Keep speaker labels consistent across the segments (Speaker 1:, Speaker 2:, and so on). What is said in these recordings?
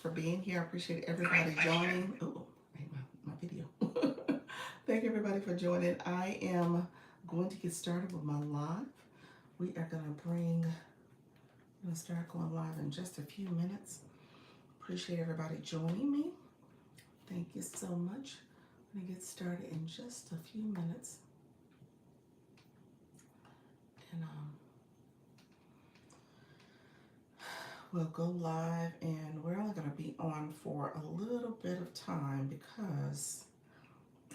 Speaker 1: for being here. I appreciate everybody joining. Oh, my video. Thank you everybody for joining. I am going to get started with my live. We are gonna start going live in just a few minutes. Appreciate everybody joining me. Thank you so much. I'm gonna get started in just a few minutes. And we'll go live, and we're only going to be on for a little bit of time because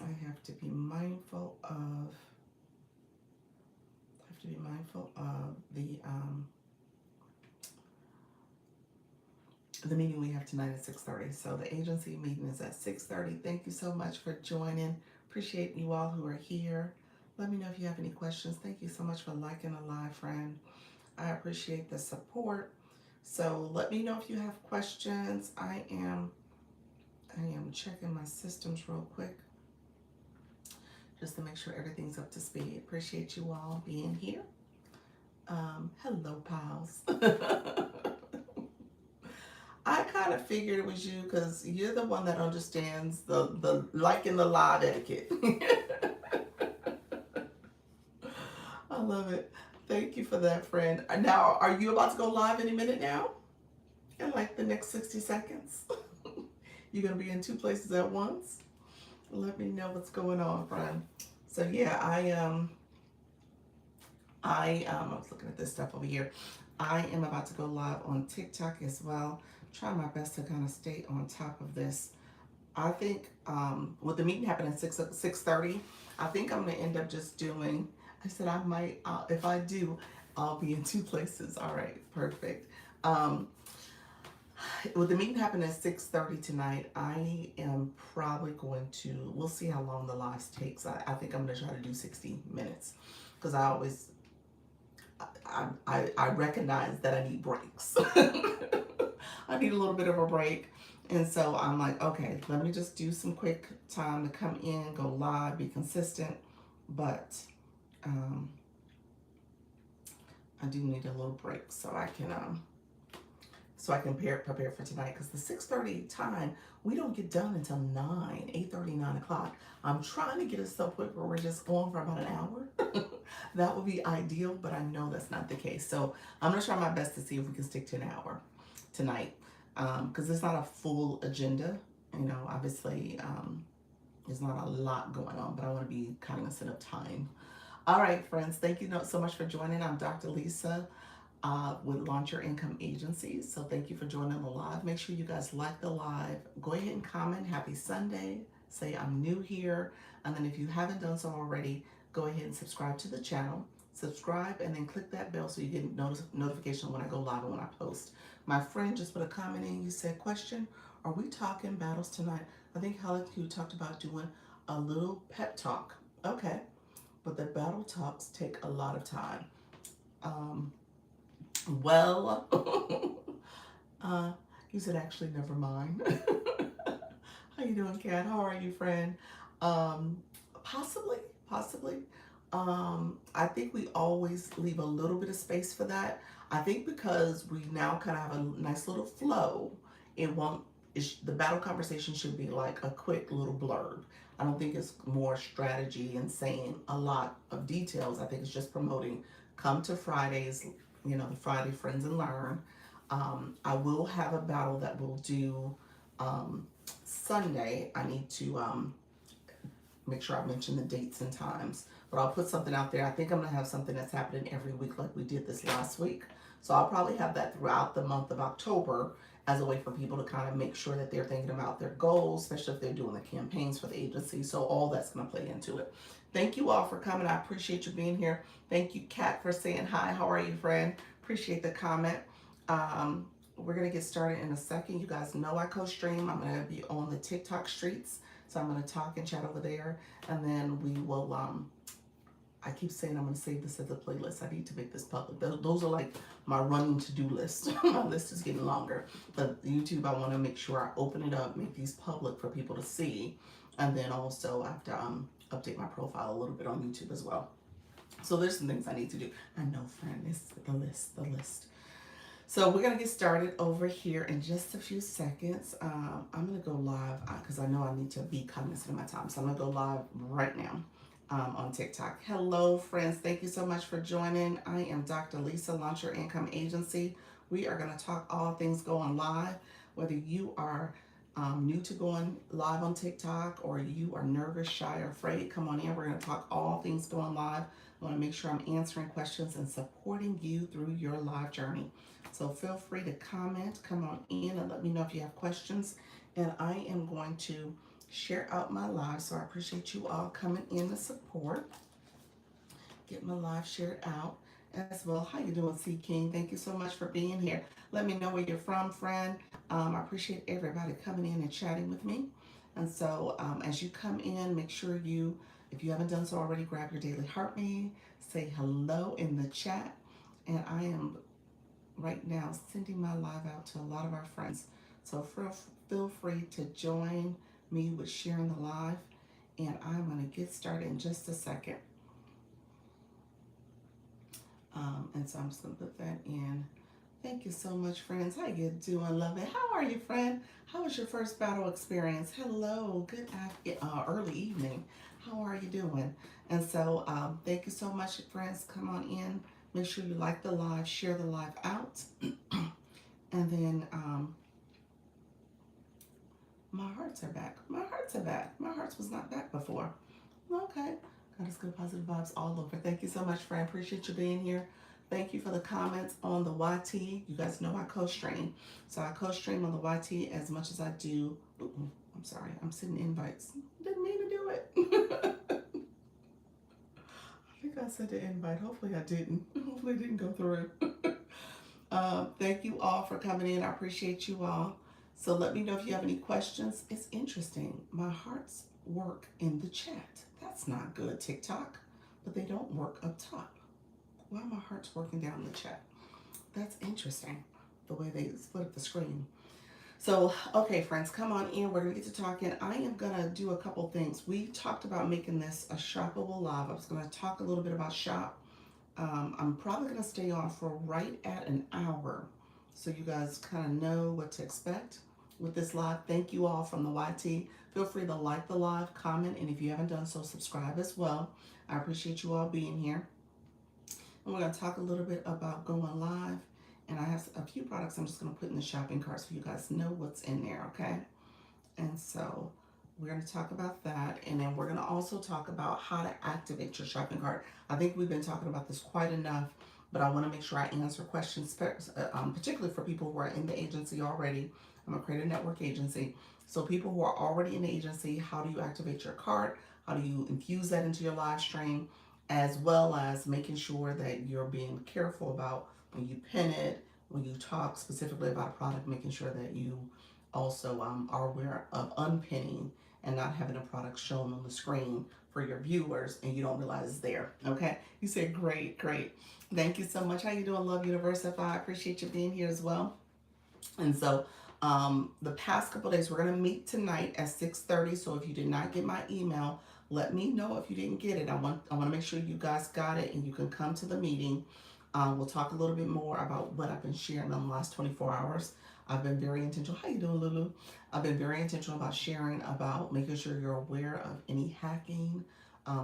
Speaker 1: I have to be mindful of the meeting we have tonight at 6:30. So the agency meeting is at 6:30. Thank you so much for joining. Appreciate you all who are here. Let me know if you have any questions. Thank you so much for liking the live, friend. I appreciate the support. So let me know if you have questions. I am checking my systems real quick just to make sure everything's up to speed. Appreciate you all being here. Hello, pals. I kind of figured it was you because you're the one that understands the liking the live etiquette. I love it. Thank you for that, friend. Now, are you about to go live any minute now? In like the next 60 seconds? You're going to be in two places at once? Let me know what's going on, friend. So yeah, I was looking at this stuff over here. I am about to go live on TikTok as well. Try my best to kind of stay on top of this. I think with the meeting happening at 6:30, I think I'm gonna end up just doing. I said I might. If I do, I'll be in two places. All right, perfect. With the meeting happening at 6:30 tonight, I am probably going to. We'll see how long the live takes. I think I'm gonna try to do 60 minutes because I always. I recognize that I need breaks. I need a little bit of a break. And so I'm like, okay, let me just do some quick time to come in, go live, be consistent. But I do need a little break so I can prepare for tonight. Because the 6:30 time, we don't get done until 8:30, 9 o'clock. I'm trying to get it so quick where we're just on for about an hour. That would be ideal, but I know that's not the case. So I'm gonna try my best to see if we can stick to an hour tonight. Because it's not a full agenda. You know, obviously, there's not a lot going on, but I want to be cognizant of time. All right, friends, thank you so much for joining. I'm Dr. Lisa with Launch Your Income Agencies. So thank you for joining the live. Make sure you guys like the live. Go ahead and comment. Happy Sunday. Say I'm new here. And then if you haven't done so already, go ahead and subscribe to the channel. Subscribe and then click that bell so you get notification when I go live and when I post. My friend just put a comment in. You said, question, are we talking battles tonight? I think Helen Q talked about doing a little pep talk. Okay. But the battle talks take a lot of time. Well, you said actually never mind. How you doing, Kat? How are you, friend? Possibly. I think we always leave a little bit of space for that. I think because we now kind of have a nice little flow, the battle conversation should be like a quick little blurb. I don't think it's more strategy and saying a lot of details. I think it's just promoting, come to Fridays, the Friday Friends and Learn. I will have a battle that we'll do Sunday. I need to make sure I mention the dates and times, but I'll put something out there. I think I'm gonna have something that's happening every week like we did this last week. So I'll probably have that throughout the month of October as a way for people to kind of make sure that they're thinking about their goals, especially if they're doing the campaigns for the agency. So all that's gonna play into it. Thank you all for coming. I appreciate you being here. Thank you, Kat, for saying hi. How are you, friend? Appreciate the comment. We're gonna get started in a second. You guys know I co-stream. I'm gonna be on the TikTok streets. So I'm going to talk and chat over there, and then we will, I keep saying I'm going to save this as a playlist. I need to make this public. Those are like my running to-do list. My list is getting longer. But YouTube, I want to make sure I open it up, make these public for people to see, and then also I have to update my profile a little bit on YouTube as well. So there's some things I need to do. I know, friend, it's the list. So we're going to get started over here in just a few seconds. I'm going to go live because I know I need to be cognizant of my time. So I'm going to go live right now on TikTok. Hello, friends. Thank you so much for joining. I am Dr. Lisa, Launch Your Income Agency. We are going to talk all things going live, whether you are new to going live on TikTok or you are nervous, shy, or afraid. Come on in. We're going to talk all things going live. I want to make sure I'm answering questions and supporting you through your live journey. So feel free to comment, come on in and let me know if you have questions. And I am going to share out my live. So I appreciate you all coming in to support. Get my live shared out as well. How you doing, C King? Thank you so much for being here. Let me know where you're from, friend. I appreciate everybody coming in and chatting with me. And so as you come in, make sure you, if you haven't done so already, grab your daily heart me, say hello in the chat. And I am right now sending my live out to a lot of our friends. So feel free to join me with sharing the live. And I'm going to get started in just a second. And so I'm just going to put that in. Thank you so much, friends. How you doing? Love it. How are you, friend? How was your first battle experience? Hello. Good early evening. How are you doing? And so thank you so much, friends. Come on in. Make sure you like the live, share the live out. And then my hearts are back. My hearts are back. My hearts was not back before. Okay. God is good, positive vibes all over. Thank you so much, friend. Appreciate you being here. Thank you for the comments on the YT. You guys know I co-stream. So I co-stream on the YT as much as I do. I'm sorry. I'm sending invites. Didn't mean to do it. I think I sent an invite. Hopefully I didn't. Hopefully it didn't go through. Thank you all for coming in. I appreciate you all. So let me know if you have any questions. It's interesting. My hearts work in the chat. That's not good, TikTok. But they don't work up top. Why are my hearts working down the chat? That's interesting, the way they split up the screen. So, okay, friends, come on in. We're going to get to talking. I am going to do a couple things. We talked about making this a shoppable live. I was going to talk a little bit about shop. I'm probably going to stay on for right at an hour so you guys kind of know what to expect with this live. Thank you all from the YT. Feel free to like the live, comment, and if you haven't done so, subscribe as well. I appreciate you all being here. And we're going to talk a little bit about going live. And I have a few products I'm just going to put in the shopping cart so you guys know what's in there, okay? And so we're going to talk about that. And then we're going to also talk about how to activate your shopping cart. I think we've been talking about this quite enough, but I want to make sure I answer questions, particularly for people who are in the agency already. I'm a creator network agency. So people who are already in the agency, how do you activate your cart? How do you infuse that into your live stream? As well as making sure that you're being careful about when you pin it, when you talk specifically about a product, making sure that you also are aware of unpinning and not having a product shown on the screen for your viewers and you don't realize it's there. Okay, you said great, great. Thank you so much. How you doing, Love Universe? I appreciate you being here as well. And so the past couple days, we're going to meet tonight at 6:30. So if you did not get my email, let me know if you didn't get it. I want to make sure you guys got it and you can come to the meeting. We'll talk a little bit more about what I've been sharing in the last 24 hours. I've been very intentional. How you doing, Lulu? I've been very intentional about sharing, about making sure you're aware of any hacking.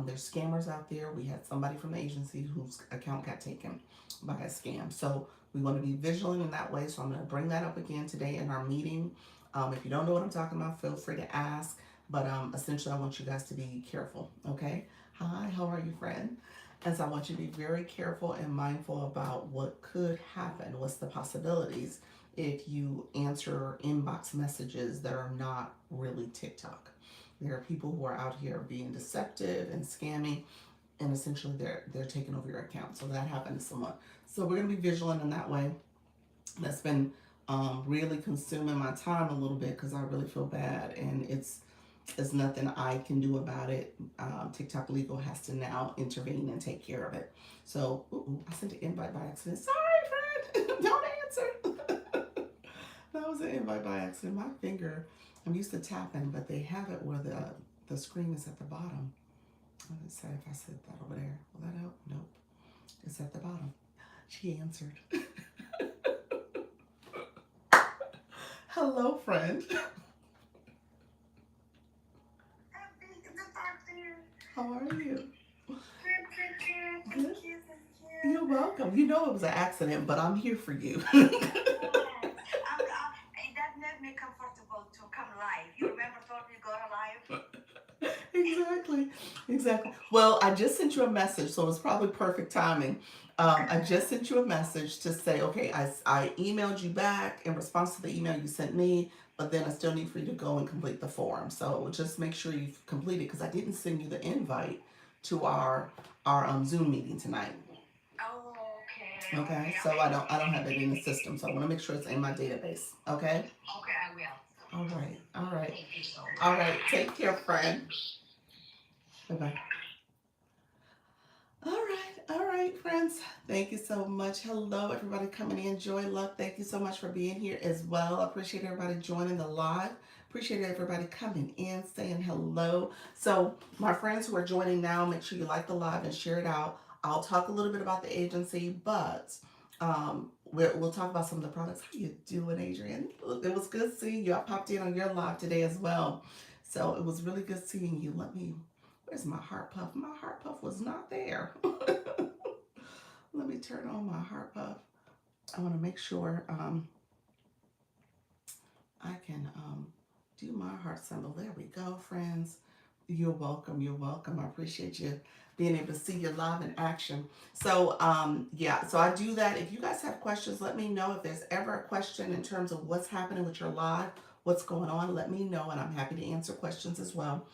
Speaker 1: There's scammers out there. We had somebody from the agency whose account got taken by a scam. So we want to be vigilant in that way. So I'm going to bring that up again today in our meeting. If you don't know what I'm talking about, feel free to ask. But essentially, I want you guys to be careful, okay? Hi, how are you, friend? And so I want you to be very careful and mindful about what could happen. What's the possibilities if you answer inbox messages that are not really TikTok? There are people who are out here being deceptive and scamming, and essentially they're taking over your account. So that happened to someone. So we're going to be vigilant in that way. That's been really consuming my time a little bit because I really feel bad, and it's nothing I can do about it. TikTok Legal has to now intervene and take care of it. So I sent an invite by accident. Sorry, friend. Don't answer. That was an invite by accident. My finger, I'm used to tapping, but they have it where the screen is at the bottom. Let's say if I said that over there, will that help? Nope. It's at the bottom. She answered. Hello, friend. How are you? Good. You're welcome. You know it was an accident, but I'm here for you. That made me comfortable to come live. You remember told me go to live? Exactly, exactly. Well, I just sent you a message, so it's probably perfect timing. I just sent you a message to say, okay, I emailed you back in response to the email you sent me, but then I still need for you to go and complete the form. So just make sure you've completed because I didn't send you the invite to our Zoom meeting tonight. Oh, okay. Okay, so I don't have it in the system, so I want to make sure it's in my database. Okay. Okay, I will. All right. All right. Thank you so much. All right. Take care, friend. Bye bye. All right, friends. Thank you so much. Hello, everybody coming in. Joy, love, thank you so much for being here as well. I appreciate everybody joining the live. Appreciate everybody coming in, saying hello. So, my friends who are joining now, make sure you like the live and share it out. I'll talk a little bit about the agency, but we'll talk about some of the products. How you doing, Adrian? It was good seeing you. I popped in on your live today as well. So, it was really good seeing you. Where's my heart puff? My heart puff was not there. Let me turn on my heart puff. I want to make sure I can do my heart symbol. There we go, friends. You're welcome. You're welcome. I appreciate you being able to see you live in action. So yeah, so I do that. If you guys have questions, let me know. If there's ever a question in terms of what's happening with your live, what's going on, let me know, and I'm happy to answer questions as well.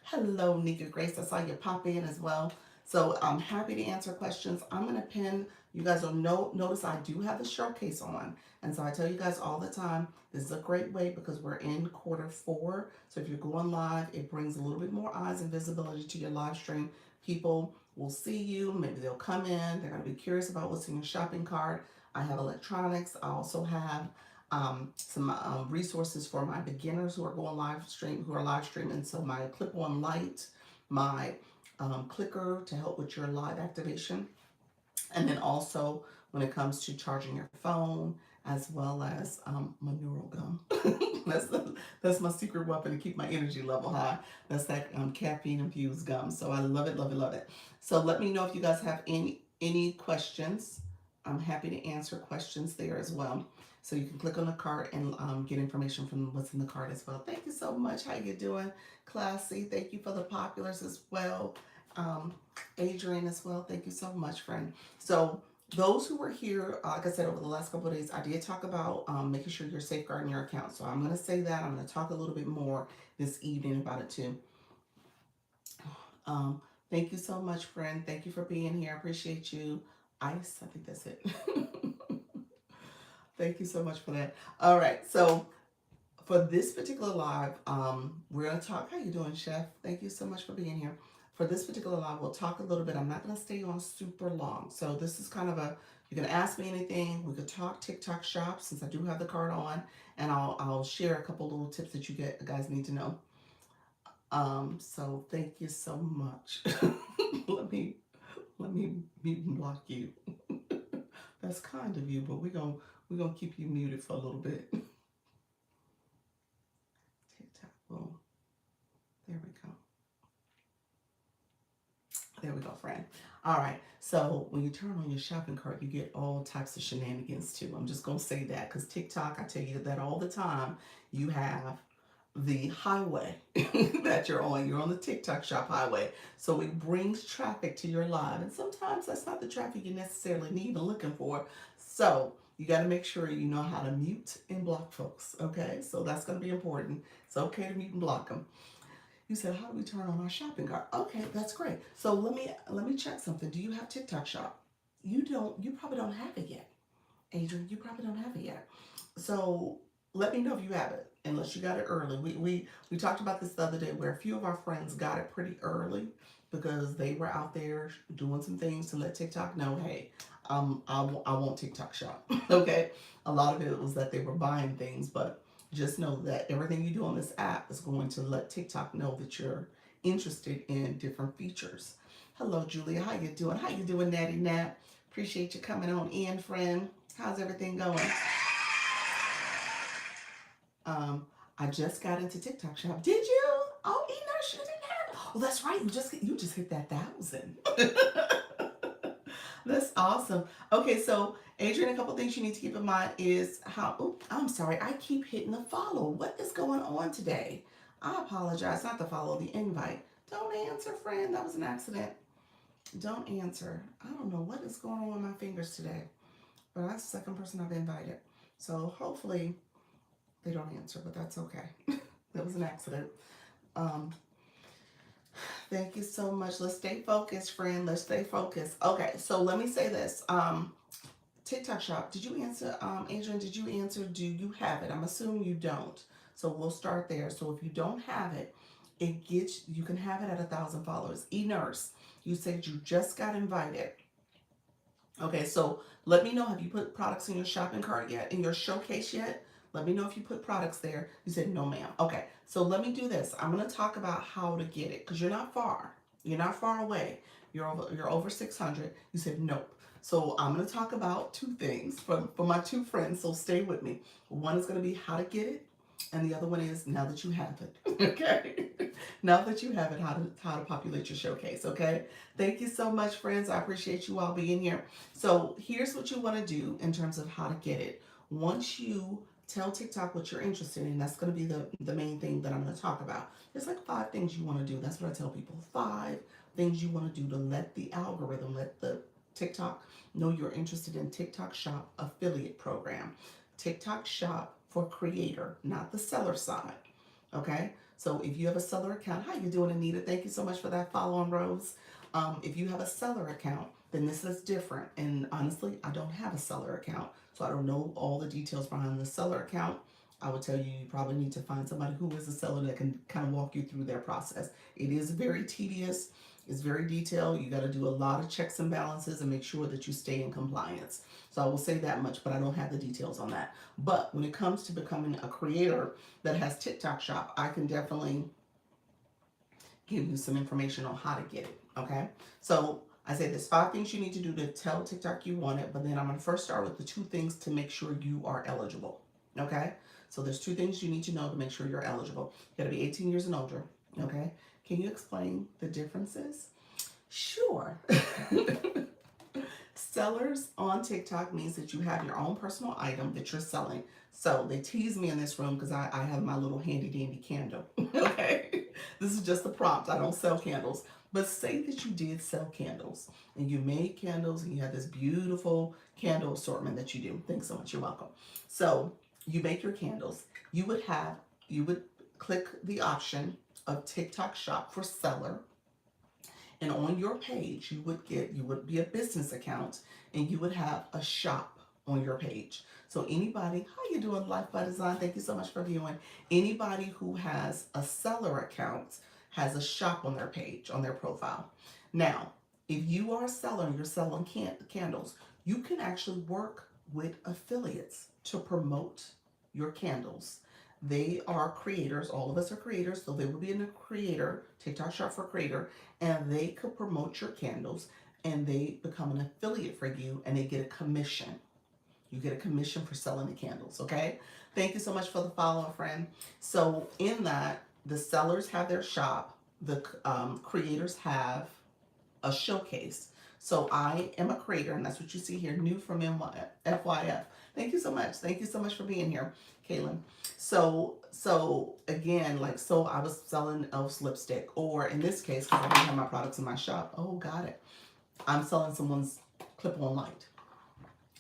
Speaker 1: Hello, Nika Grace. I saw you pop in as well. So I'm happy to answer questions. I'm gonna pin. You guys will notice I do have the showcase on, and so I tell you guys all the time. This is a great way because we're in quarter 4. So if you're going live, it brings a little bit more eyes and visibility to your live stream. People will see you. Maybe they'll come in. They're going to be curious about what's in your shopping cart. I have electronics. I also have some resources for my beginners who are going who are live streaming. So my clip-on light, my clicker to help with your live activation. And then also when it comes to charging your phone, as well as my neural gum. That's my secret weapon to keep my energy level high. That's that caffeine infused gum. So I love it, love it, love it. So let me know if you guys have any questions. I'm happy to answer questions there as well. So you can click on the card and get information from what's in the card as well. Thank you so much. How you doing, Classy? Thank you for the populars as well. Adrian as well. Thank you so much, friend. So those who were here, like I said, over the last couple of days, I did talk about making sure you're safeguarding your account. So I'm going to say that. I'm going to talk a little bit more this evening about it too. Thank you so much, friend. Thank you for being here. I appreciate you. Ice, I think that's it. Thank you so much for that. All right. So for this particular live, we're going to talk. How you doing, Chef? Thank you so much for being here. For this particular live, we'll talk a little bit. I'm not going to stay on super long. So this is kind of you can ask me anything. We could talk TikTok shop since I do have the card on. And I'll share a couple little tips that you guys need to know. So thank you so much. let me mute and block you. That's kind of you, but we're gonna keep you muted for a little bit. TikTok, boom. There we go. There we go, friend. All right. So when you turn on your shopping cart, you get all types of shenanigans too. I'm just gonna say that because TikTok, I tell you that all the time. You have the highway that you're on. You're on the TikTok shop highway. So it brings traffic to your live. And sometimes that's not the traffic you necessarily need and looking for. So you got to make sure you know how to mute and block folks. Okay. So that's going to be important. It's okay to mute and block them. You said, how do we turn on our shopping cart? Okay, that's great. So let me check something. Do you have TikTok shop? You probably don't have it yet. Adrian, you probably don't have it yet. So let me know if you have it, unless you got it early. We talked about this the other day where a few of our friends got it pretty early because they were out there doing some things to let TikTok know, hey, I want TikTok shop. Okay. A lot of it was that they were buying things, but just know that everything you do on this app is going to let TikTok know that you're interested in different features. Hello, Julia. How you doing? How you doing, Natty Nat? Appreciate you coming on in, friend. How's everything going? I just got into TikTok shop. Did you? Oh, Enos, you didn't have. Oh, that's right. You just hit that 1,000. That's awesome. Okay, so Adrian, a couple things you need to keep in mind is how. Oh, I'm sorry. I keep hitting the follow. What is going on today? I apologize. Not the follow, the invite. Don't answer, friend. That was an accident. Don't answer. I don't know what is going on with my fingers today, but that's the second person I've invited. So hopefully they don't answer, but that's okay. That was an accident. Um, Thank you so much. Let's stay focused, friend. Let's stay focused. Okay, so let me say this. TikTok shop. Did you answer, Adrian? Did you answer? Do you have it? I'm assuming you don't. So we'll start there. So if you don't have it, you can have it at 1,000 followers. E-Nurse, you said you just got invited. Okay, so let me know, have you put products in your shopping cart yet, in your showcase yet? Let me know if you put products there. You said no, ma'am. Okay, so let me do this. I'm going to talk about how to get it because you're not far. You're not far away. You're over 600. You said nope. So I'm going to talk about two things for my two friends. So stay with me. One is going to be how to get it, and the other one is now that you have it. Okay, now that you have it, how to populate your showcase. Okay. Thank you so much, friends. I appreciate you all being here. So here's what you want to do in terms of how to get it. Once you tell TikTok what you're interested in, that's going to be the main thing that I'm going to talk about. There's like 5 things you want to do. That's what I tell people. 5 things you want to do to let the algorithm, let the TikTok know you're interested in TikTok Shop affiliate program. TikTok Shop for creator, not the seller side. Okay? So if you have a seller account, how you doing, Anita? Thank you so much for that follow on, Rose. If you have a seller account, then this is different. And honestly, I don't have a seller account, so I don't know all the details behind the seller account. I would tell you, you probably need to find somebody who is a seller that can kind of walk you through their process. It is very tedious. It's very detailed. You got to do a lot of checks and balances and make sure that you stay in compliance. So I will say that much, but I don't have the details on that. But when it comes to becoming a creator that has TikTok Shop, I can definitely give you some information on how to get it. Okay, so I said there's 5 things you need to do to tell TikTok you want it, but then I'm going to first start with the 2 things to make sure you are eligible. Okay, so there's 2 things you need to know to make sure you're eligible. You got to be 18 years and older. Okay, can you explain the differences? Sure. Sellers on TikTok means that you have your own personal item that you're selling. So they tease me in this room because I have my little handy dandy candle. Okay. This is just a prompt. I don't sell candles. But say that you did sell candles and you made candles and you have this beautiful candle assortment that you do. Thanks so much. You're welcome. So you make your candles. You would click the option of TikTok Shop for Seller. And on your page, you would be a business account and you would have a shop on your page. So anybody, how you doing, Life by Design? Thank you so much for viewing. Anybody who has a seller account has a shop on their page, on their profile. Now, if you are a seller and you're selling candles, you can actually work with affiliates to promote your candles. They are creators. All of us are creators, so they will be in a creator, TikTok Shop for Creator, and they could promote your candles and they become an affiliate for you and they get a commission. You get a commission for selling the candles, okay? Thank you so much for the follow, friend. So in that, the sellers have their shop, the creators have a showcase. So I am a creator, and that's what you see here, new from FYF. Thank you so much. Thank you so much for being here, Kaylin. So again, like, so I was selling Elf's lipstick, or in this case, because I don't have my products in my shop. Oh, got it. I'm selling someone's clip-on light.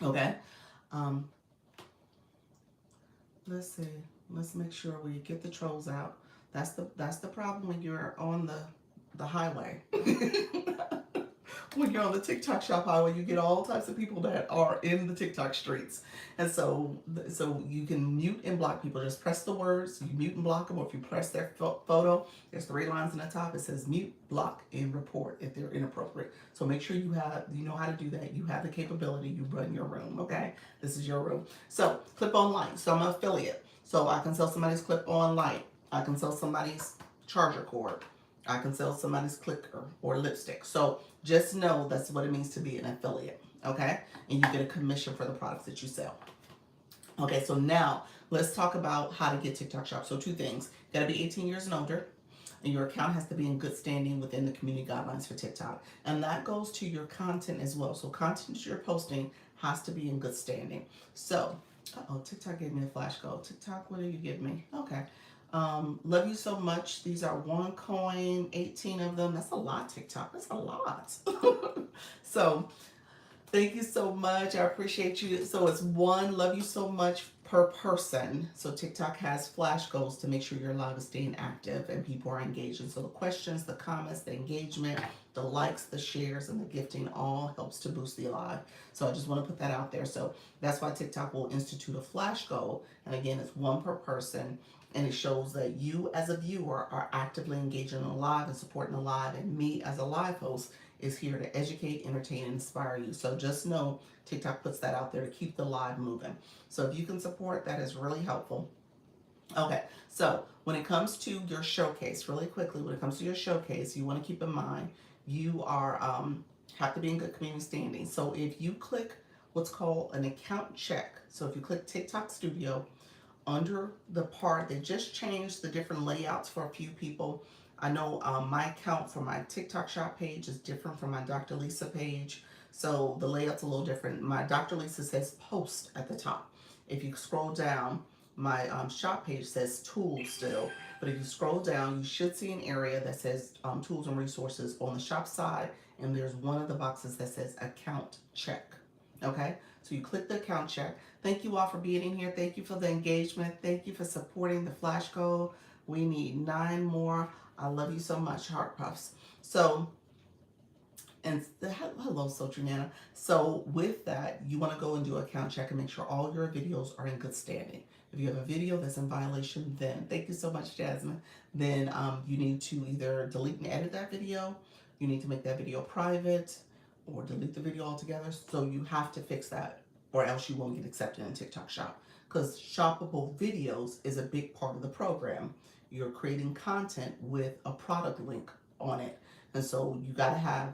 Speaker 1: Okay. Let's see. Let's make sure we get the trolls out. That's the problem when you're on the highway. When you're on the TikTok Shop highway, you get all types of people that are in the TikTok streets. And so you can mute and block people. Just press the words, you mute and block them, or if you press their photo, there's 3 lines in the top. It says mute, block, and report if they're inappropriate. So make sure you know how to do that. You have the capability. You run your room, okay? This is your room. So clip-on light. So I'm an affiliate. So I can sell somebody's clip-on light. I can sell somebody's charger cord. I can sell somebody's clicker or lipstick. So just know that's what it means to be an affiliate, okay? And you get a commission for the products that you sell. Okay, so now let's talk about how to get TikTok Shop. So two things. You gotta be 18 years and older. And your account has to be in good standing within the community guidelines for TikTok. And that goes to your content as well. So content you're posting has to be in good standing. So, TikTok gave me a flash code. TikTok, what do you give me? Okay. Love you so much. These are one coin, 18 of them. That's a lot, TikTok. That's a lot. So thank you so much. I appreciate you. So it's one, love you so much per person. So TikTok has flash goals to make sure your live is staying active and people are engaging. So the questions, the comments, the engagement, the likes, the shares, and the gifting all helps to boost the live. So I just want to put that out there. So that's why TikTok will institute a flash goal. And again, it's one per person. And it shows that you as a viewer are actively engaging in the live and supporting the live. And me as a live host is here to educate, entertain, and inspire you. So just know TikTok puts that out there to keep the live moving. So if you can support, that is really helpful. Okay, so when it comes to your showcase, really quickly, when it comes to your showcase, you want to keep in mind you are have to be in good community standing. So if you click what's called an account check, so if you click TikTok Studio, under the part, they just changed the different layouts for a few people. I know my account for my TikTok shop page is different from my Dr. Lisa page. So the layout's a little different. My Dr. Lisa says post at the top. If you scroll down, my shop page says tools still. But if you scroll down, you should see an area that says tools and resources on the shop side. And there's one of the boxes that says account check. Okay, so you click the account check. Thank you all for being in here. Thank you for the engagement. Thank you for supporting the flash goal. We need 9 more. I love you so much, Heart Puffs. So, and hello, Social Nana. So with that, you want to go and do an account check and make sure all your videos are in good standing. If you have a video that's in violation, then thank you so much, Jasmine. Then you need to either delete and edit that video. You need to make that video private or delete the video altogether. So you have to fix that or else you won't get accepted in TikTok Shop. Because shoppable videos is a big part of the program. You're creating content with a product link on it. And so you gotta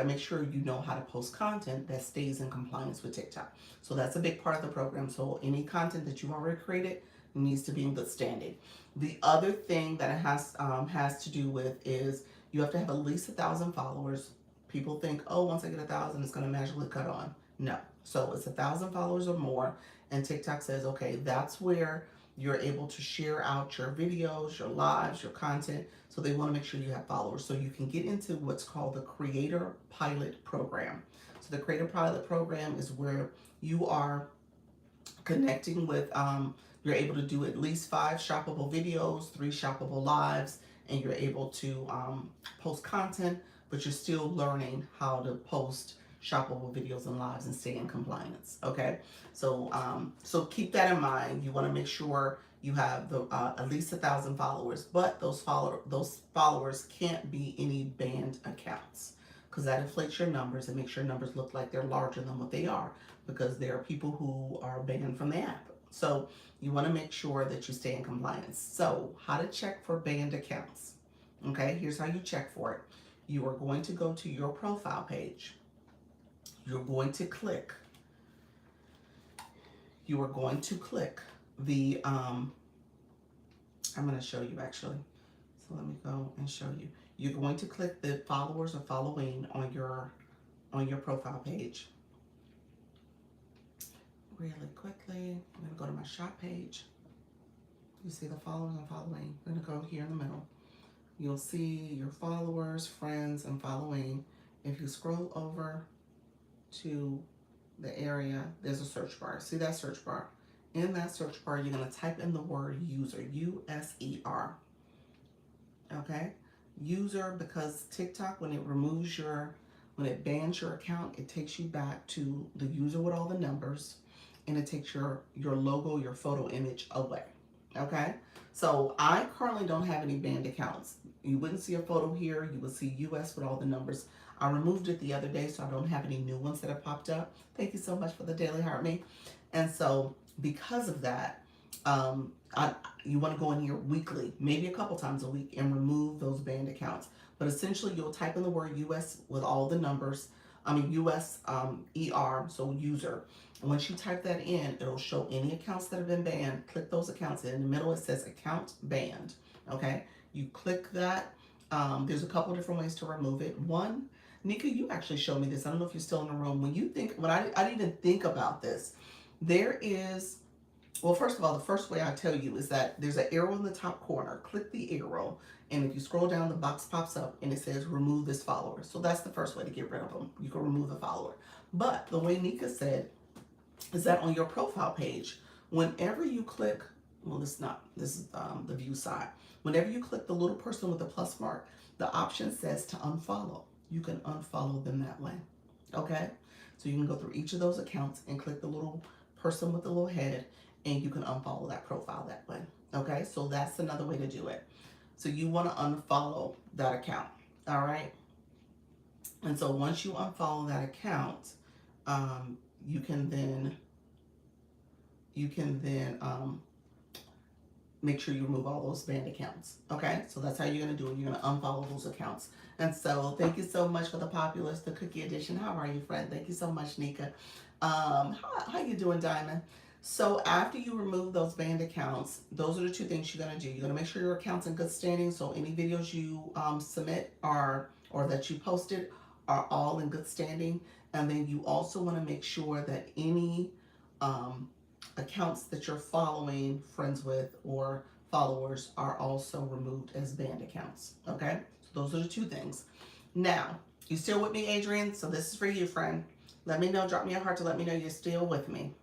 Speaker 1: make sure you know how to post content that stays in compliance with TikTok. So that's a big part of the program. So any content that you've already created needs to be in good standing. The other thing that it has to do with is you have to have at least 1,000 followers. People think, oh, once I get 1,000, it's going to magically cut on. No. So it's 1,000 followers or more. And TikTok says, okay, that's where you're able to share out your videos, your lives, your content. So they want to make sure you have followers. So you can get into what's called the Creator Pilot Program. So the Creator Pilot Program is where you are connecting with, you're able to do at least 5 shoppable videos, 3 shoppable lives, and you're able to post content, but you're still learning how to post shoppable videos and lives and stay in compliance. Okay, so so keep that in mind. You want to make sure you have the at least 1,000 followers, but those followers can't be any banned accounts, because that inflates your numbers and makes your numbers look like they're larger than what they are, because there are people who are banned from the app. So you want to make sure that you stay in compliance. So how to check for banned accounts. Okay, here's how you check for it. You are going to go to your profile page. You're going to click the, I'm going to show you actually. So let me go and show you. You're going to click the followers or following on your profile page. Really quickly, I'm going to go to my shop page. You see the following and following. I'm going to go here in the middle. You'll see your followers, friends, and following. If you scroll over to the area, there's a search bar. See that search bar? In that search bar, you're going to type in the word user, U-S-E-R. Okay? User, because TikTok, when it bans your account, it takes you back to the user with all the numbers, and it takes your logo, your photo image away. Okay? So I currently don't have any banned accounts. You wouldn't see a photo here. You would see US with all the numbers. I removed it the other day, so I don't have any new ones that have popped up. Thank you so much for the Daily Heart Me. And so because of that, you want to go in here weekly, maybe a couple times a week, and remove those banned accounts. But essentially, you'll type in the word US with all the numbers. US ER, so user. Once you type that in, it'll show any accounts that have been banned. Click those accounts. In the middle, it says account banned. Okay, you click that. There's a couple different ways to remove it. One, Nika, you actually showed me this. I don't know if you're still in the room. When I didn't even think about this, there is, well, first of all, the first way I tell you is that there's an arrow in the top corner. Click the arrow, and if you scroll down, the box pops up and it says remove this follower. So that's the first way to get rid of them. You can remove the follower. But the way Nika said is that on your profile page, whenever you click, well, this is the view side. Whenever you click the little person with the plus mark, the option says to unfollow. You can unfollow them that way. Okay? So you can go through each of those accounts and click the little person with the little head, and you can unfollow that profile that way. Okay? So that's another way to do it. So you want to unfollow that account. All right? And so once you unfollow that account, you can then make sure you remove all those banned accounts. Okay, so that's how you're gonna do it. You're gonna unfollow those accounts. And so thank you so much for the Populous, the cookie edition. How are you, friend? Thank you so much, Nika. How you doing, Diamond? So after you remove those banned accounts, those are the two things you're gonna do. You're gonna make sure your account's in good standing. So any videos you submit or that you posted are all in good standing. And then you also want to make sure that any accounts that you're following, friends with, or followers are also removed as banned accounts. Okay, so those are the two things. Now, you still with me, Adrian? So this is for you, friend. Let me know, drop me a heart to let me know you're still with me.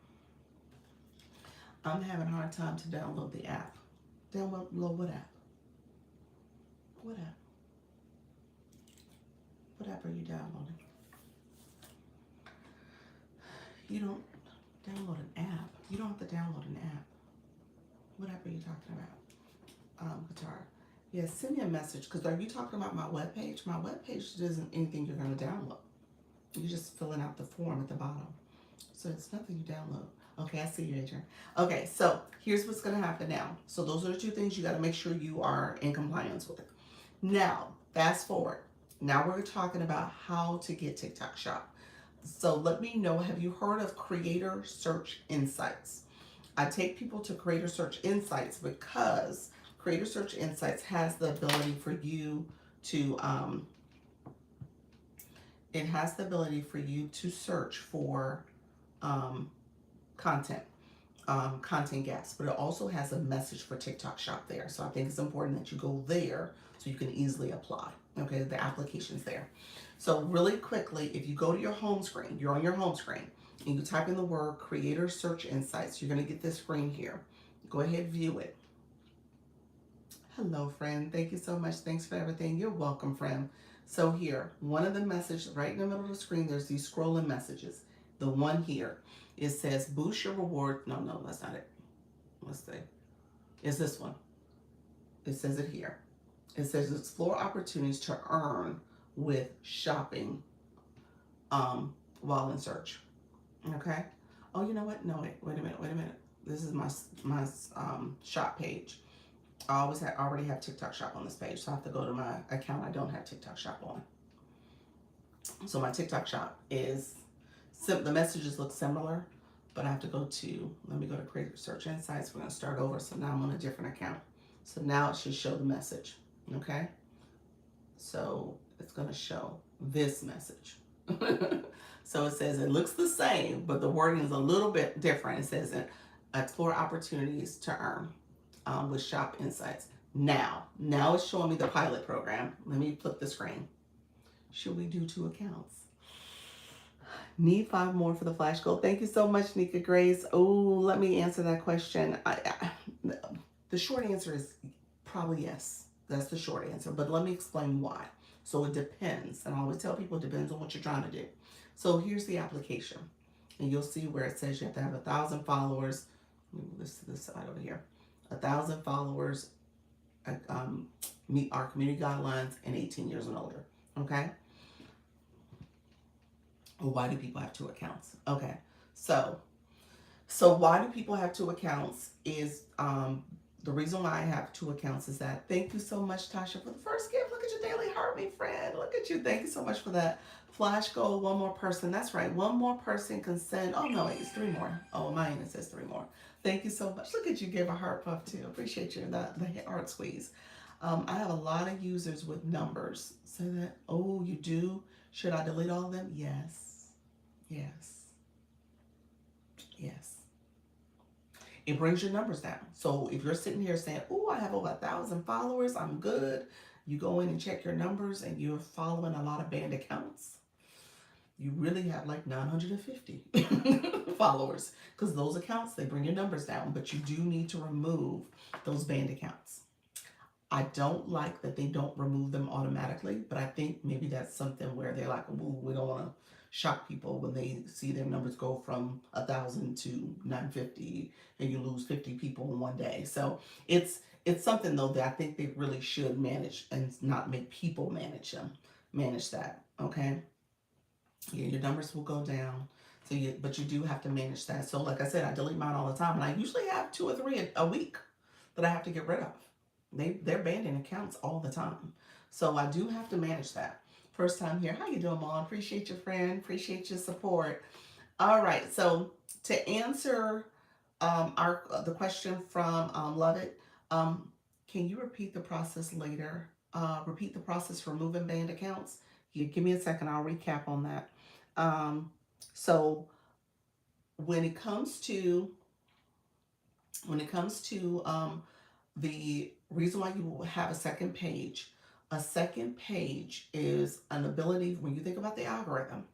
Speaker 1: I'm having a hard time to download the app. Download what app? What app? What app are you downloading? You don't download an app. You don't have to download an app. What app are you talking about? Guitar. Yeah, send me a message, because are you talking about my webpage? My webpage isn't anything you're going to download. You're just filling out the form at the bottom. So it's nothing you download. Okay, I see you, Adrian. Okay, so here's what's going to happen now. So those are the two things you got to make sure you are in compliance with. Now, fast forward. Now we're talking about how to get TikTok Shop. So let me know, have you heard of Creator Search Insights? I take people to Creator Search Insights because Creator Search Insights has the ability for you to, search for content gaps, but it also has a message for TikTok Shop there. So I think it's important that you go there so you can easily apply. Okay, the application's there. So really quickly, if you go to your home screen, you're on your home screen, and you type in the word Creator Search Insights, you're going to get this screen here. Go ahead, view it. Hello, friend. Thank you so much. Thanks for everything. You're welcome, friend. So here, one of the messages right in the middle of the screen, there's these scrolling messages. The one here, it says boost your reward. No, that's not it. Let's see. It's this one. It says it here. It says explore opportunities to earn with shopping while in search. Okay. Oh, you know what? No, wait a minute. This is my shop page. I already have TikTok Shop on this page, so I have to go to my account I don't have TikTok Shop on. So my TikTok Shop is, the messages look similar, but I have to go to, let me go to Creator Search Insights. We're going to start over. So now I'm on a different account. So now it should show the message. Okay. So it's going to show this message. So it says it looks the same, but the wording is a little bit different. It says explore opportunities to earn with Shop Insights. Now it's showing me the pilot program. Let me flip the screen. Should we do 2 accounts? Need 5 more for the flash goal. Thank you so much, Nika Grace. Oh, let me answer that question. The short answer is probably yes. That's the short answer. But let me explain why. So it depends. And I always tell people it depends on what you're trying to do. So here's the application. And you'll see where it says you have to have 1,000 followers. Let me move this to this side over here. 1,000 followers, meet our community guidelines, and 18 years and older. Okay? Well, why do people have 2 accounts? Okay. So why do people have 2 accounts is The reason why I have 2 accounts is that, thank you so much, Tasha, for the first gift. Look at your daily heart, me friend. Look at you. Thank you so much for that. Flash goal, one more person. That's right. One more person can send. Oh, no, wait, it's 3 more. Oh, mine, it says 3 more. Thank you so much. Look at you. Give a heart puff, too. Appreciate you. The heart squeeze. I have a lot of users with numbers. So that, oh, you do? Should I delete all of them? Yes. Yes. Yes. It brings your numbers down. So if you're sitting here saying, oh, I have over 1,000 followers, I'm good. You go in and check your numbers and you're following a lot of banned accounts. You really have like 950 followers, because those accounts, they bring your numbers down, but you do need to remove those banned accounts. I don't like that they don't remove them automatically, but I think maybe that's something where they're like, ooh, we don't want to shock people when they see their numbers go from 1,000 to 950 and you lose 50 people in one day. So it's something though that I think they really should manage and not make people manage that. Okay. Yeah, your numbers will go down. So but you do have to manage that. So like I said, I delete mine all the time, and I usually have 2 or 3 a week that I have to get rid of. They're banning accounts all the time. So I do have to manage that. First time here. How you doing, Mom? Appreciate your friend. Appreciate your support. All right. So to answer our the question from Love It, um, can you repeat the process later? Repeat the process for moving banned accounts. You give me a second. I'll recap on that. Um, so when it comes to when it comes to the reason why you will have a second page is an ability. When you think about the algorithm,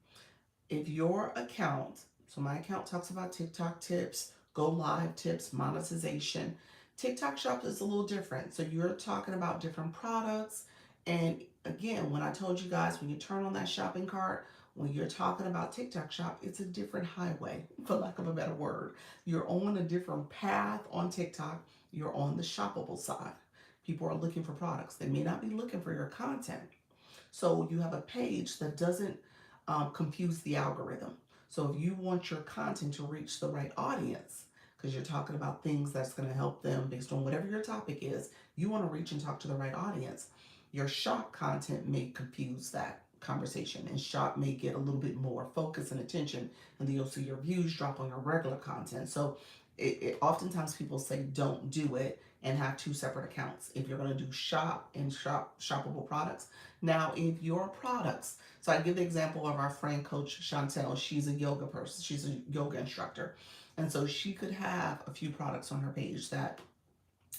Speaker 1: if your account, so my account talks about TikTok tips, go live tips, monetization. TikTok shop is a little different. So you're talking about different products. And again, when I told you guys, when you turn on that shopping cart, when you're talking about TikTok shop, it's a different highway, for lack of a better word. You're on a different path on TikTok. You're on the shoppable side. People are looking for products. They may not be looking for your content. So you have a page that doesn't confuse the algorithm. So if you want your content to reach the right audience, because you're talking about things that's going to help them based on whatever your topic is, you want to reach and talk to the right audience. Your shop content may confuse that conversation, and shop may get a little bit more focus and attention, and then you'll see your views drop on your regular content. So oftentimes people say don't do it and have 2 separate accounts if you're going to do shop and shoppable products. Now, if your products, so I give the example of our friend Coach Chantel. She's a yoga person. She's a yoga instructor. And so she could have a few products on her page that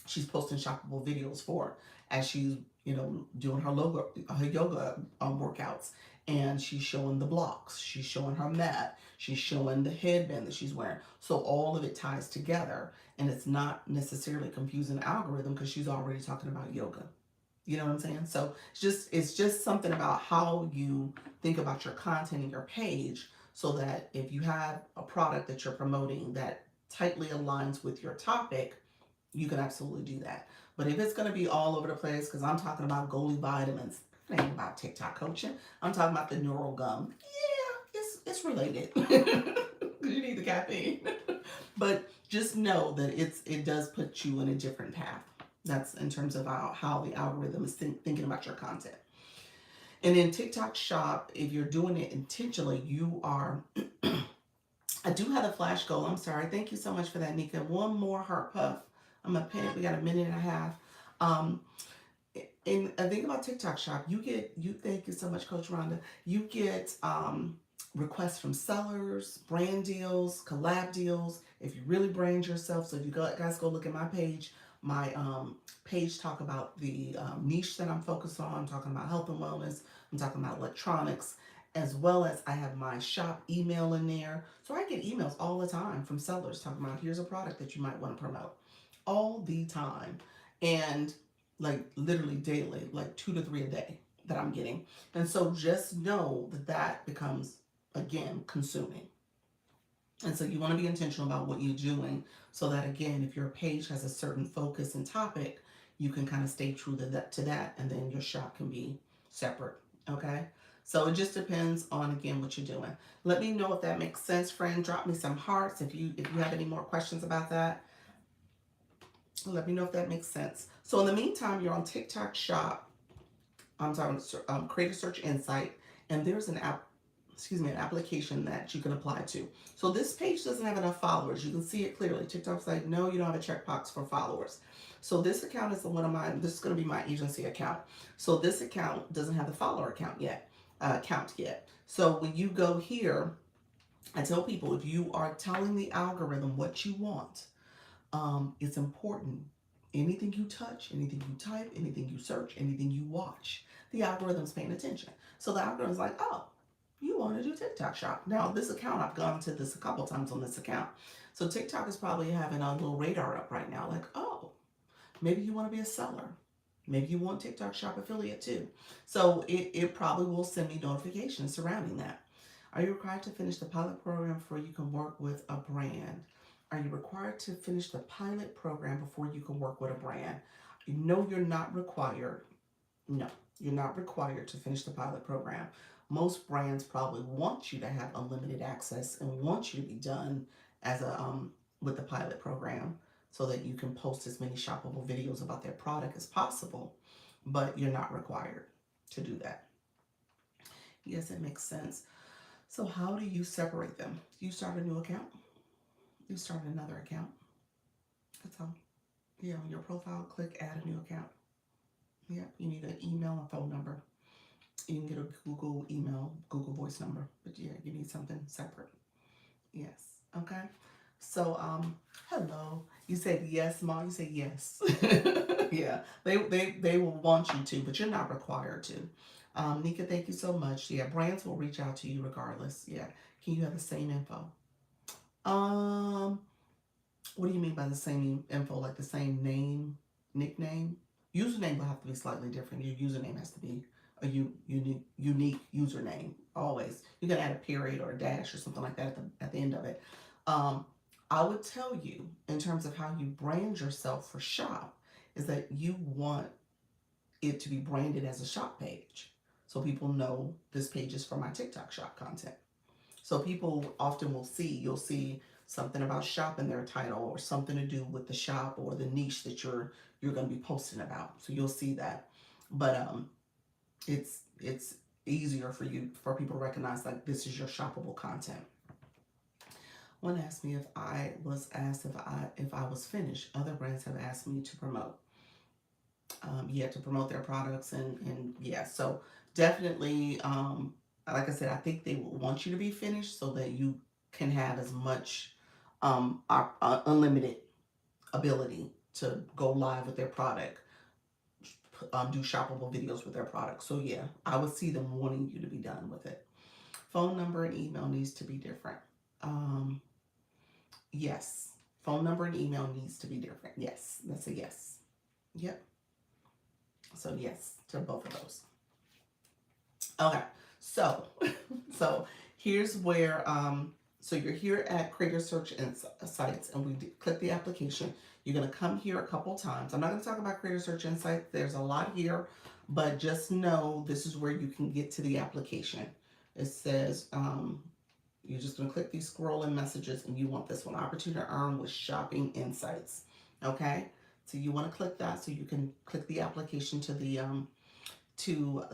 Speaker 1: she's posting shoppable videos for as she's, doing her yoga workouts. And she's showing the blocks. She's showing her mat. She's showing the headband that she's wearing. So all of it ties together, and it's not necessarily confusing the algorithm because she's already talking about yoga. You know what I'm saying? So it's just something about how you think about your content and your page, so that if you have a product that you're promoting that tightly aligns with your topic, you can absolutely do that. But if it's going to be all over the place, because I'm talking about Goalie vitamins, it ain't about TikTok coaching. I'm talking about the neural gum. Yeah, it's related. You need the caffeine. But just know that it does put you in a different path. That's in terms of how the algorithm is thinking about your content. And in TikTok Shop, if you're doing it intentionally, you are. I do have a flash goal. I'm sorry. Thank you so much for that, Nika. One more heart puff. I'm gonna pin it. We got a minute and a half. And I think about TikTok Shop. Thank you so much, Coach Rhonda. You get requests from sellers, brand deals, collab deals. If you really brand yourself, so if you guys go look at my page. My page talk about the niche that I'm focused on. I'm talking about health and wellness. I'm talking about electronics, as well as I have my shop email in there. So I get emails all the time from sellers talking about, here's a product that you might want to promote, all the time. And like literally daily, like 2 to 3 a day that I'm getting. And so just know that becomes, again, consuming. And so you want to be intentional about what you're doing, so that, again, if your page has a certain focus and topic, you can kind of stay true to that, and then your shop can be separate. Okay? So it just depends on, again, what you're doing. Let me know if that makes sense, friend. Drop me some hearts if you have any more questions about that. Let me know if that makes sense. So in the meantime, you're on TikTok Shop. I'm talking Creator Search Insight, and there's an application that you can apply to. So this page doesn't have enough followers. You can see it clearly. TikTok's like, no, you don't have a checkbox for followers. So this account is one of mine. This is going to be my agency account. So this account doesn't have the follower count yet. So when you go here, I tell people if you are telling the algorithm what you want, it's important. Anything you touch, anything you type, anything you search, anything you watch, the algorithm's paying attention. So the algorithm's like, oh, you want to do TikTok shop. Now, this account, I've gone to this a couple times on this account. So TikTok is probably having a little radar up right now, like, oh, maybe you want to be a seller. Maybe you want TikTok shop affiliate too. So it probably will send me notifications surrounding that. Are you required to finish the pilot program before you can work with a brand? Are you required to finish the pilot program before you can work with a brand? No, you're not required. No, you're not required to finish the pilot program. Most brands probably want you to have unlimited access and want you to be done as a with the pilot program so that you can post as many shoppable videos about their product as possible, but you're not required to do that. Yes, it makes sense. So how do you separate them? You start a new account. You start another account. That's all. Yeah, on your profile, click add a new account. Yeah, you need an email and phone number. You can get a Google email, Google voice number, but yeah, you need something separate. Yes. Okay. So, hello. You said yes, Mom. You said yes. Yeah. They will want you to, but you're not required to. Nika, thank you so much. Yeah, brands will reach out to you regardless. Yeah. Can you have the same info? Um, what do you mean by the same info? Like the same name, nickname? Username will have to be slightly different. Your username has to be a unique username. Always, you can add a period or a dash or something like that at the end of it. Um, I would tell you in terms of how you brand yourself for shop is that you want it to be branded as a shop page, so people know this page is for my TikTok shop content. So people often will see, you'll see something about shop in their title or something to do with the shop or the niche that you're going to be posting about. So you'll see that. But it's easier for people to recognize like this is your shoppable content. One asked me if I was asked if I was finished. Other brands have asked me to promote. To promote their products and yeah, so definitely like I said, I think they will want you to be finished so that you can have as much unlimited ability to go live with their product, do shoppable videos with their product. So yeah, I would see them wanting you to be done with it. Phone number and email needs to be different. Yes, phone number and email needs to be different. Yes, that's a yes. Yep. So yes to both of those. Okay, so so here's where so you're here at Creator Search Insights, and we click the application. You're gonna come here a couple times. I'm not gonna talk about Creator Search Insights. There's a lot here, but just know this is where you can get to the application. It says you're just gonna click these scrolling messages, and you want this one: opportunity to earn with shopping insights. Okay, so you want to click that so you can click the application to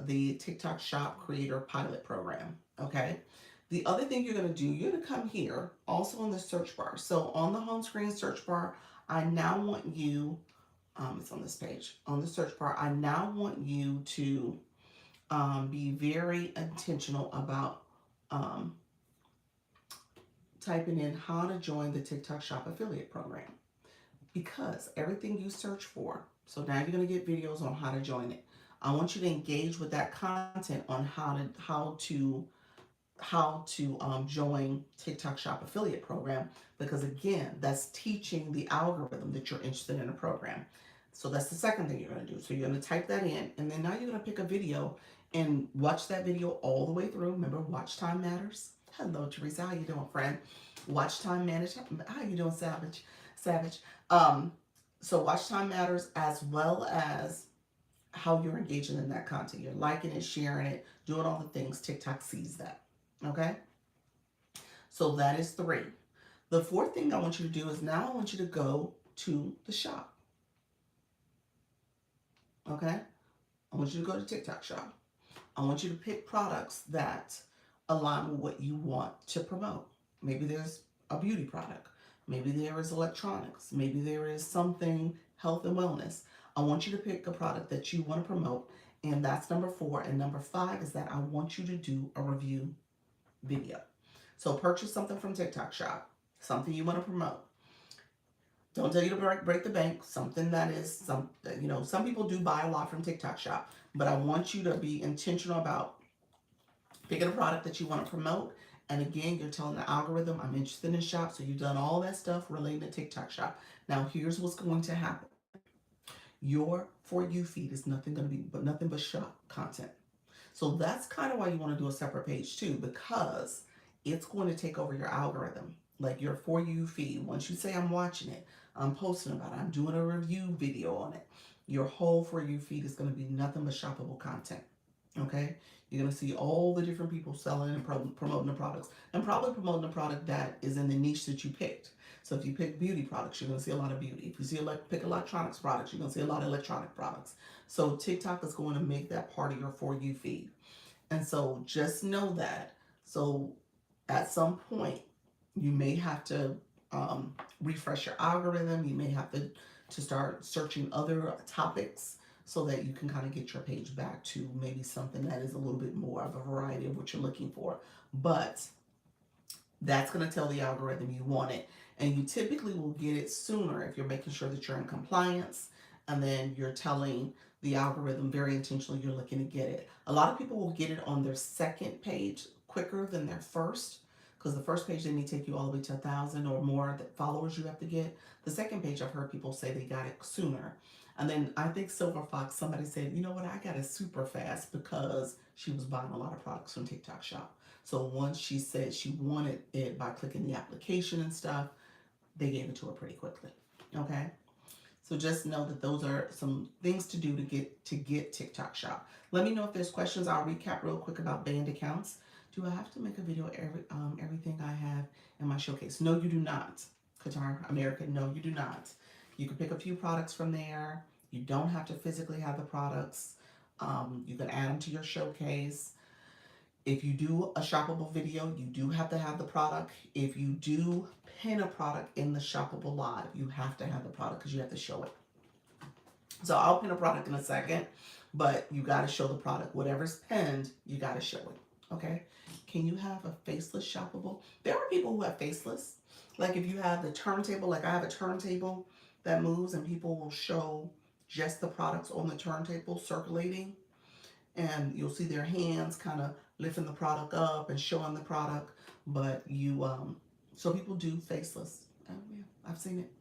Speaker 1: the TikTok Shop Creator Pilot Program. Okay. The other thing you're going to do, you're going to come here, also on the search bar. So on the home screen search bar, I now want you, it's on this page, on the search bar, I now want you to be very intentional about typing in how to join the TikTok Shop Affiliate Program. Because everything you search for, so now you're going to get videos on how to join it. I want you to engage with that content on how to join TikTok Shop Affiliate Program, because again, that's teaching the algorithm that you're interested in a program. So that's the second thing you're going to do. So you're going to type that in, and then now you're going to pick a video and watch that video all the way through. Remember, watch time matters. Hello, Teresa. How you doing, friend? Watch time matters. How you doing, Savage? So watch time matters, as well as how you're engaging in that content. You're liking it, sharing it, doing all the things. TikTok sees that. Okay? So that is 3. The 4th thing I want you to do is now I want you to go to the shop. okay? I want you to go to TikTok Shop. I want you to pick products that align with what you want to promote. Maybe there's a beauty product. Maybe there is electronics. Maybe there is something health and wellness. I want you to pick a product that you want to promote, and that's number 4. And number 5 is that I want you to do a review video. So purchase something from TikTok Shop, something you want to promote. Don't tell you to break the bank. Something that is some people do buy a lot from TikTok Shop, but I want you to be intentional about picking a product that you want to promote. And again, you're telling the algorithm, I'm interested in shop. So you've done all that stuff related to TikTok Shop. Now here's what's going to happen. Your For You feed is nothing but shop content. So that's kind of why you want to do a separate page too, because it's going to take over your algorithm. Like your For You feed. Once you say I'm watching it, I'm posting about it, I'm doing a review video on it, your whole For You feed is going to be nothing but shoppable content. Okay? You're going to see all the different people selling and promoting the products, and probably promoting a product that is in the niche that you picked. So if you pick beauty products, you're going to see a lot of beauty. If you pick electronics products, you're going to see a lot of electronic products. So TikTok is going to make that part of your For You feed. And so just know that. So at some point, you may have to refresh your algorithm. You may have to start searching other topics so that you can kind of get your page back to maybe something that is a little bit more of a variety of what you're looking for. But that's going to tell the algorithm you want it. And you typically will get it sooner if you're making sure that you're in compliance, and then you're telling the algorithm very intentionally you're looking to get it. A lot of people will get it on their second page quicker than their first, because the first page they may take you all the way to 1,000 or more followers you have to get. The second page, I've heard people say they got it sooner. And then I think Silver Fox, somebody said, you know what, I got it super fast because she was buying a lot of products from TikTok Shop. So once she said she wanted it by clicking the application and stuff, they gave it to her pretty quickly. Okay? So just know that those are some things to do to get TikTok Shop. Let me know if there's questions. I'll recap real quick about banned accounts. Do I have to make a video everything I have in my showcase? No, you do not. Qatar American, no, you do not. You can pick a few products from there. You don't have to physically have the products. You can add them to your showcase. If you do a shoppable video, you do have to have the product. If you do pin a product in the shoppable live, you have to have the product because you have to show it. So I'll pin a product in a second, but you got to show the product. Whatever's pinned, you got to show it. Okay? Can you have a faceless shoppable? There are people who have faceless. Like if you have the turntable, like I have a turntable that moves and people will show just the products on the turntable circulating, and you'll see their hands kind of lifting the product up and showing the product. But so people do faceless. Yeah, I've seen it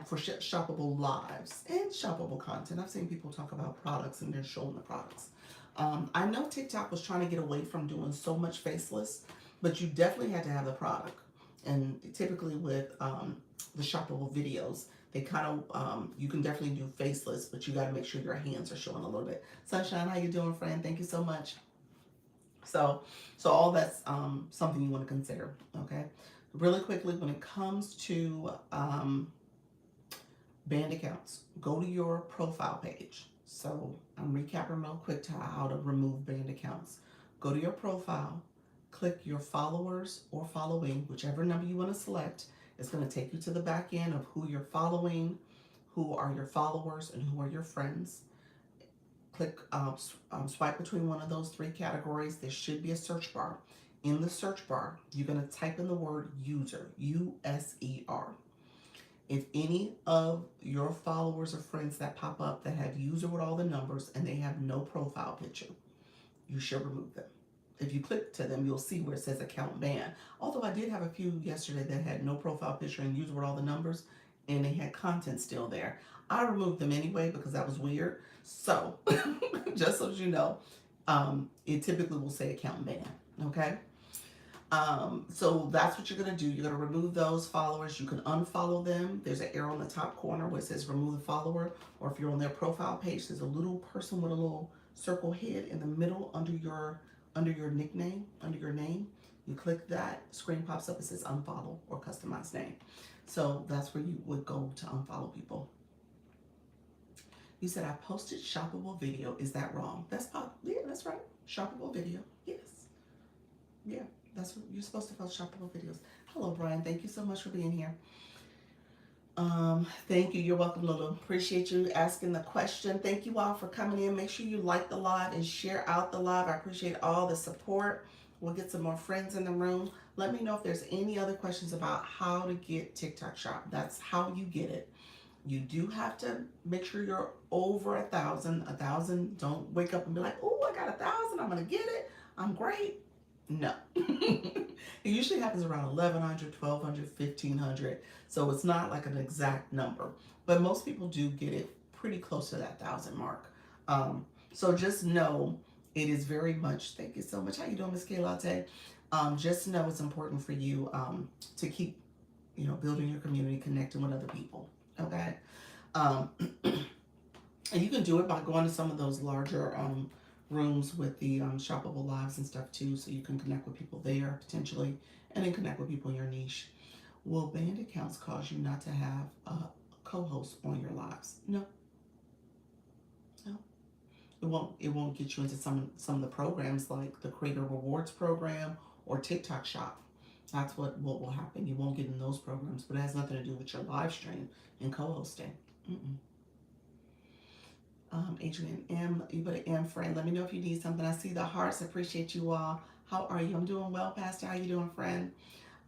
Speaker 1: for shoppable lives and shoppable content. I've seen people talk about products and they're showing the products. I know TikTok was trying to get away from doing so much faceless, but you definitely had to have the product. And typically with the shoppable videos, they kind of, you can definitely do faceless, but you got to make sure your hands are showing a little bit. Sunshine, how you doing, friend? Thank you so much. So all that's something you want to consider, okay? Really quickly, when it comes to banned accounts, go to your profile page. So I'm recapping real quick to how to remove banned accounts. Go to your profile, click your followers or following, whichever number you want to select. It's going to take you to the back end of who you're following, who are your followers, and who are your friends. Click, swipe between one of those 3 categories. There should be a search bar. In the search bar, you're going to type in the word user, U-S-E-R. If any of your followers or friends that pop up that have user with all the numbers and they have no profile picture, you should remove them. If you click to them, you'll see where it says account ban. Although I did have a few yesterday that had no profile picture and user with all the numbers, and they had content still there. I removed them anyway because that was weird. So, just so you know, it typically will say account ban, okay? So that's what you're going to do. You're going to remove those followers. You can unfollow them. There's an arrow in the top corner where it says remove the follower. Or if you're on their profile page, there's a little person with a little circle head in the middle under your nickname, under your name. You click that, screen pops up, it says unfollow or customize name. So that's where you would go to unfollow people. You said I posted shoppable video. Is that wrong? Yeah, that's right. Shoppable video. Yes. Yeah, that's what you're supposed to post shoppable videos. Hello, Brian. Thank you so much for being here. Thank you. You're welcome, Lulu. Appreciate you asking the question. Thank you all for coming in. Make sure you like the live and share out the live. I appreciate all the support. We'll get some more friends in the room. Let me know if there's any other questions about how to get TikTok Shop. That's how you get it. You do have to make sure you're over 1,000. 1,000. Don't wake up and be like, oh, I got 1,000. I'm gonna get it. I'm great. No. It usually happens around 1,100, 1,200, 1,500. So it's not like an exact number, but most people do get it pretty close to that 1,000 mark. So just know it is very much. Thank you so much. How you doing, Miss K Latte? Just know it's important for you to keep, building your community, connecting with other people. Okay. And you can do it by going to some of those larger rooms with the shoppable lives and stuff too, so you can connect with people there potentially, and then connect with people in your niche. Will banned accounts cause you not to have a co-host on your lives? No. It won't get you into some of the programs like the Creator Rewards program or TikTok Shop. That's what will happen. You won't get in those programs, but it has nothing to do with your live stream and co-hosting. Adrian M, you put an M friend. Let me know if you need something. I see the hearts. Appreciate you all. How are you? I'm doing well, Pastor. How you doing, friend?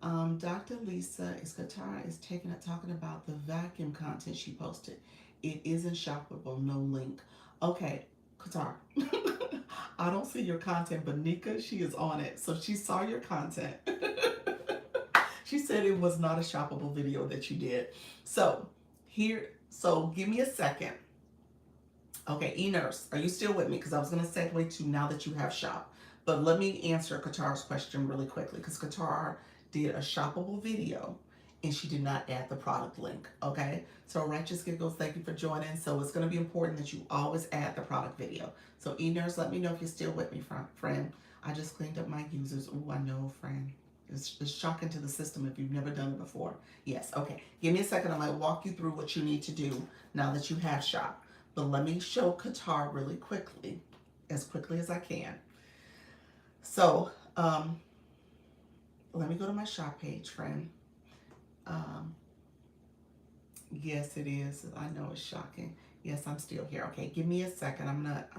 Speaker 1: Dr. Lisa Katara is talking about the vacuum content she posted. It isn't shoppable, no link. Okay, Katara. I don't see your content, but Nika, she is on it. So she saw your content. She said it was not a shoppable video that you did. So give me a second. Okay, E-Nurse, are you still with me? Because I was going to segue to now that you have shop. But let me answer Qatar's question really quickly, because Qatar did a shoppable video and she did not add the product link. Okay, so Righteous Giggles, thank you for joining. So it's going to be important that you always add the product video. So E-Nurse, let me know if you're still with me, friend. I just cleaned up my users. Oh, I know, friend. It's shocking to the system if you've never done it before. Yes, okay. Give me a second. I might walk you through what you need to do now that you have shop. But let me show Qatar really quickly as I can. So, let me go to my shop page, friend. Yes, it is. I know it's shocking. Yes, I'm still here. Okay, give me a second.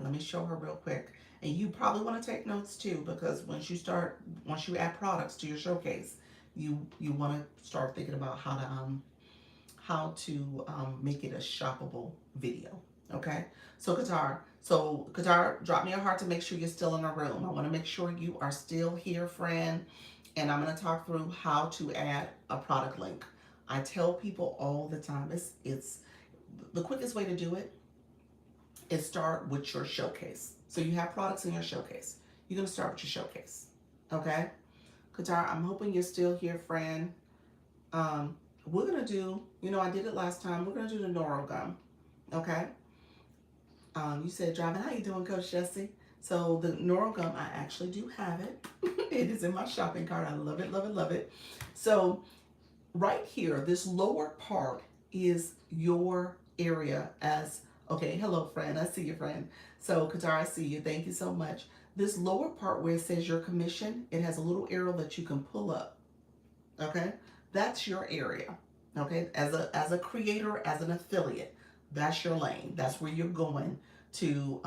Speaker 1: Let me show her real quick. And you probably want to take notes too, because once you add products to your showcase, you want to start thinking about how to make it a shoppable video. Okay, so Qatar, drop me a heart to make sure you're still in the room. I want to make sure you are still here, friend. And I'm going to talk through how to add a product link. I tell people all the time, it's the quickest way to do it is start with your showcase. So you have products in your showcase. You're going to start with your showcase. Okay, Qatar, I'm hoping you're still here, friend. We're going to do, I did it last time. We're going to do the Noro gum. Okay. You said, driving, how you doing, Coach Jesse? So the Noro gum, I actually do have it. It is in my shopping cart. I love it, love it, love it. So right here, this lower part is your area okay, hello, friend. I see you, friend. So Qatar, I see you. Thank you so much. This lower part where it says your commission, it has a little arrow that you can pull up. Okay, that's your area. Okay, as a creator, as an affiliate, that's your lane. That's where you're going to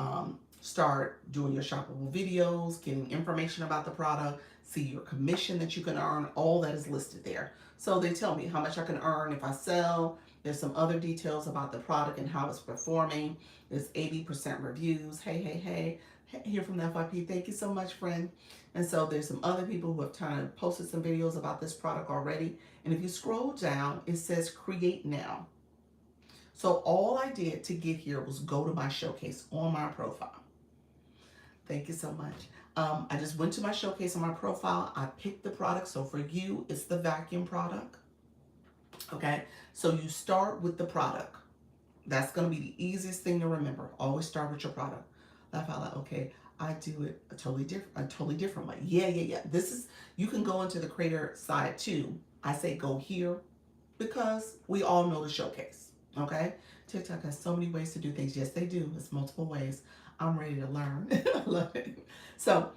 Speaker 1: start doing your shoppable videos, getting information about the product, see your commission that you can earn. All that is listed there. So they tell me how much I can earn if I sell. There's some other details about the product and how it's performing. There's 80% reviews. Hey, here from the FYP. Thank you so much, friend. And so there's some other people who have kind of posted some videos about this product already. And if you scroll down, it says create now. So all I did to get here was go to my showcase on my profile. Thank you so much. I just went to my showcase on my profile. I picked the product. So for you, it's the vacuum product. Okay, so you start with the product. That's going to be the easiest thing to remember. Always start with your product. Laugh out loud. Okay, I do it a totally different way. Yeah. You can go into the creator side too. I say go here because we all know the showcase. Okay? TikTok has so many ways to do things. Yes, they do. It's multiple ways. I'm ready to learn. I love it. So,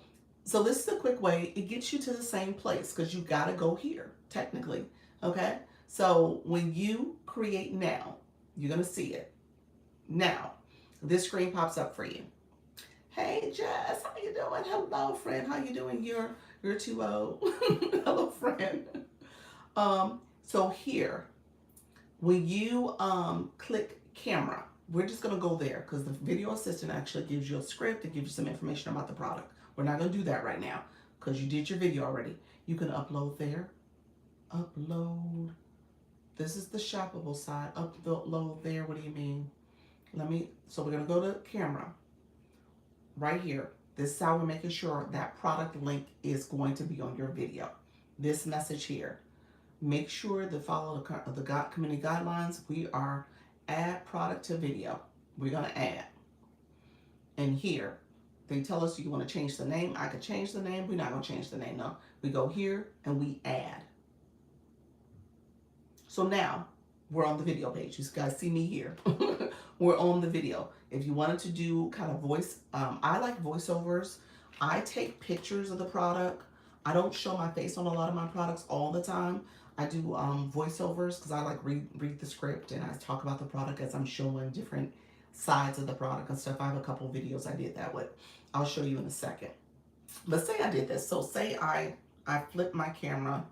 Speaker 1: so this is a quick way. It gets you to the same place because you got to go here, technically. Okay? So when you create now, you're going to see it. Now, this screen pops up for you. Hey Jess, how you doing? Hello, friend. How you doing? You're too old. Hello, friend. So here, when you click camera, we're just gonna go there because the video assistant actually gives you a script. It gives you some information about the product. We're not gonna do that right now because you did your video already. You can upload there. Upload. This is the shoppable side. Upload there. What do you mean? So we're gonna go to camera right here. This is how we're making sure that product link is going to be on your video. This message here. Make sure to follow the community guidelines. We are add product to video. We're going to add. And here, they tell us you want to change the name. I could change the name. We're not going to change the name, no. We go here and we add. So now, we're on the video page. You guys see me here. We're on the video. If you wanted to do kind of voice, I like voiceovers. I take pictures of the product. I don't show my face on a lot of my products all the time. I do voiceovers because I like read the script and I talk about the product as I'm showing different sides of the product and stuff. I have a couple of videos I did that with. I'll show you in a second. But say I did this. So say I flip my camera.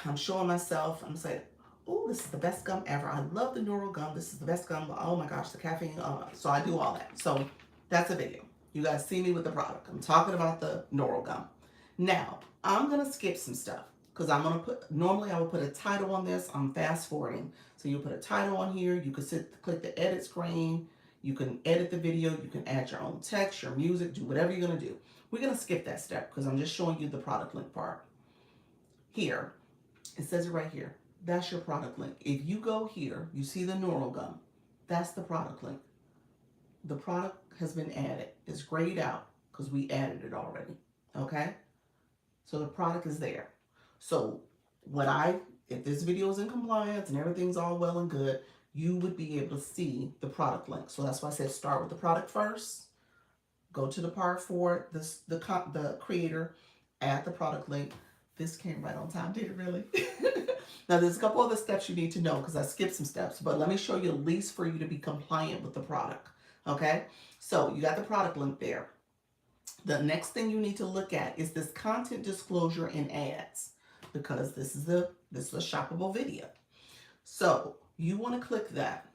Speaker 1: I'm showing myself. I'm saying, oh, this is the best gum ever. I love the neural gum. This is the best gum. Oh my gosh, the caffeine. So I do all that. So that's a video. You guys see me with the product. I'm talking about the neural gum. Now, I'm going to skip some stuff because I'm going to normally I would put a title on this. I'm fast forwarding. So you put a title on here. You can click the edit screen. You can edit the video. You can add your own text, your music, do whatever you're going to do. We're going to skip that step because I'm just showing you the product link part. Here, it says it right here. That's your product link. If you go here, you see the neural gum. That's the product link. The product has been added. It's grayed out because we added it already. Okay? So the product is there. So if this video is in compliance and everything's all well and good, you would be able to see the product link. So that's why I said start with the product first. Go to the part for the creator, add the product link. This came right on time, did it really? Now there's a couple other steps you need to know because I skipped some steps, but let me show you at least for you to be compliant with the product. Okay, so you got the product link there. The next thing you need to look at is this content disclosure in ads because this is a shoppable video. So you want to click that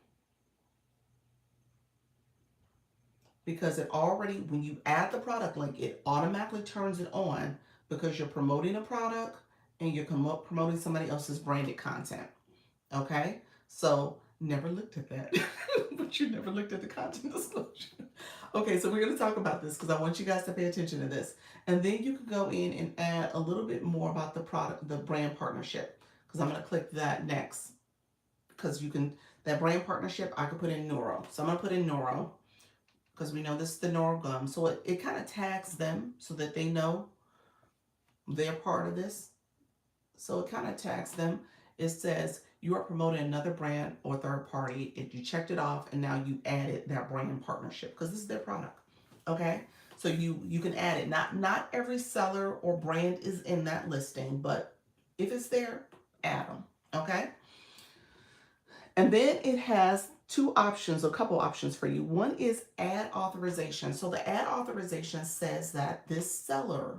Speaker 1: because it already, when you add the product link, it automatically turns it on because you're promoting a product and you're promoting somebody else's branded content. Okay? So never looked at that, but you never looked at the content disclosure. Okay, so we're going to talk about this because I want you guys to pay attention to this. And then you can go in and add a little bit more about the product, the brand partnership, because I'm going to click that next. Because you can, that brand partnership, I could put in neuro. So I'm going to put in neuro because we know this is the neural gum. So it kind of tags them so that they know they're part of this. So it kind of tags them. It says you are promoting another brand or third party. If you checked it off and now you added that brand partnership because this is their product. Okay, so you can add it. Not every seller or brand is in that listing, but if it's there, add them. Okay, and then it has a couple options for you. One is ad authorization. So the ad authorization says that this seller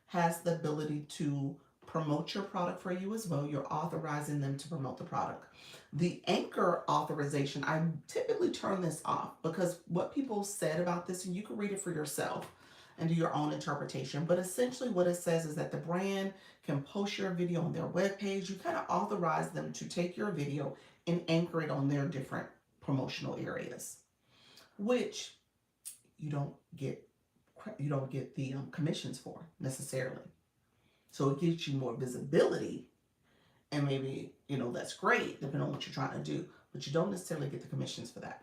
Speaker 1: has the ability to promote your product for you as well. You're authorizing them to promote the product. The anchor authorization, I typically turn this off because what people said about this, and you can read it for yourself and do your own interpretation, but essentially what it says is that the brand can post your video on their webpage. You kind of authorize them to take your video and anchor it on their different promotional areas, which you don't get the commissions for necessarily. So it gives you more visibility, and maybe, that's great depending on what you're trying to do, but you don't necessarily get the commissions for that.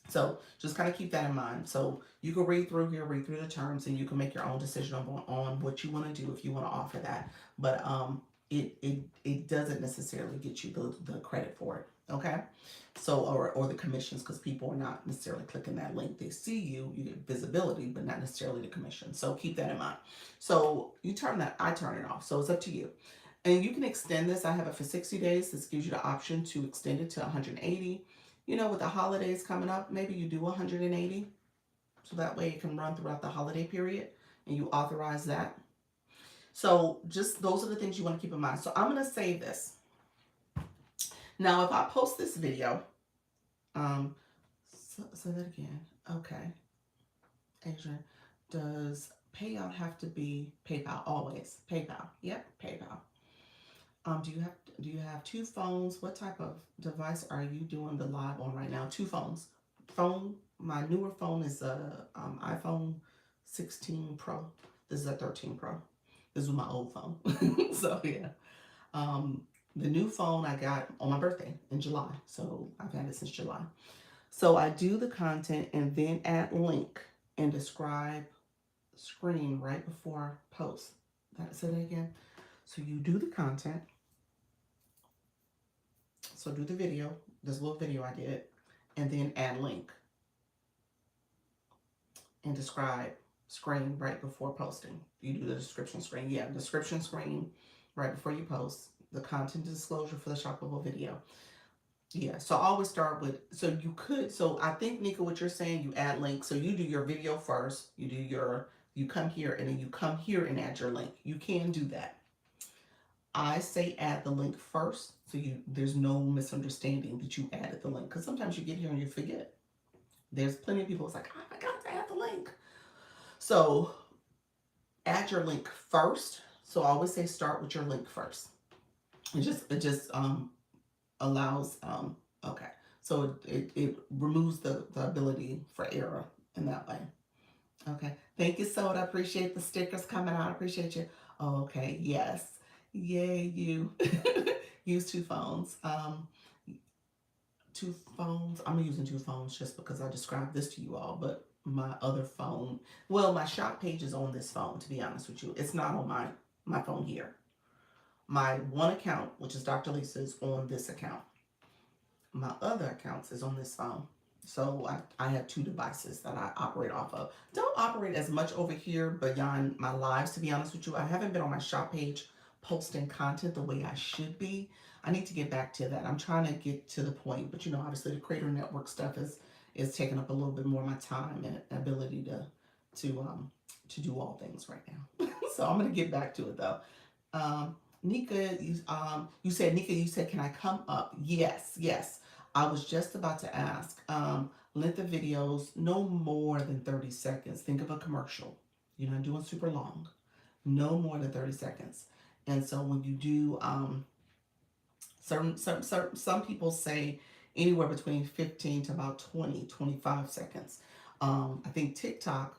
Speaker 1: So just kind of keep that in mind. So you can read through the terms, and you can make your own decision on what you want to do if you want to offer that. But it doesn't necessarily get you the credit for it. Okay. So, or the commissions, because people are not necessarily clicking that link. They see you, you get visibility, but not necessarily the commission. So keep that in mind. So you turn that, I turn it off. So it's up to you. And you can extend this. I have it for 60 days. This gives you the option to extend it to 180. You know, with the holidays coming up, maybe you do 180. So that way it can run throughout the holiday period and you authorize that. So just those are the things you want to keep in mind. So I'm going to save this. Now, if I post this video, say that again. Okay. Adrian, does payout have to be PayPal? Always PayPal. Yep, PayPal. Do you have two phones? What type of device are you doing the live on right now? Two phones. My newer phone is a iPhone 16 Pro. This is a 13 Pro. This was my old phone. So yeah. The new phone I got on my birthday in July. So I've had it since July. So I do the content and then add link and describe screen right before post. Say that again. So you do the content. So do the video, this little video I did, and then add link and describe screen right before posting. You do the description screen. Yeah, description screen right before you post. The content disclosure for the shoppable video. Yeah, so I always start with, so I think, Nika, what you're saying, you add links. So you do your video first, you come here, and then you come here and add your link. You can do that. I say add the link first, so there's no misunderstanding that you added the link. Because sometimes you get here and you forget. There's plenty of people that's like, I forgot to add the link. So add your link first. So I always say start with your link first. It just allows, okay. So it removes the ability for error in that way. Okay. Thank you, Soda. I appreciate the stickers coming out. I appreciate you. Okay. Yes. Yay, you. Use two phones. Two phones. I'm using two phones just because I described this to you all, but my other phone, well, my shop page is on this phone, to be honest with you. It's not on my phone here. My one account, which is Dr. Lisa's, on this account. My other accounts is on this phone. So I have two devices that I operate off of. Don't operate as much over here beyond my lives, to be honest with you. I haven't been on my shop page posting content the way I should be. I need to get back to that. I'm trying to get to the point, but obviously the Creator Network stuff is taking up a little bit more of my time and ability to do all things right now. So I'm gonna get back to it though. Nika, you said, can I come up? Yes. I was just about to ask. Length of videos, no more than 30 seconds. Think of a commercial. You're not doing super long. No more than 30 seconds. And so when you do, some people say anywhere between 15 to about 25 seconds. I think TikTok,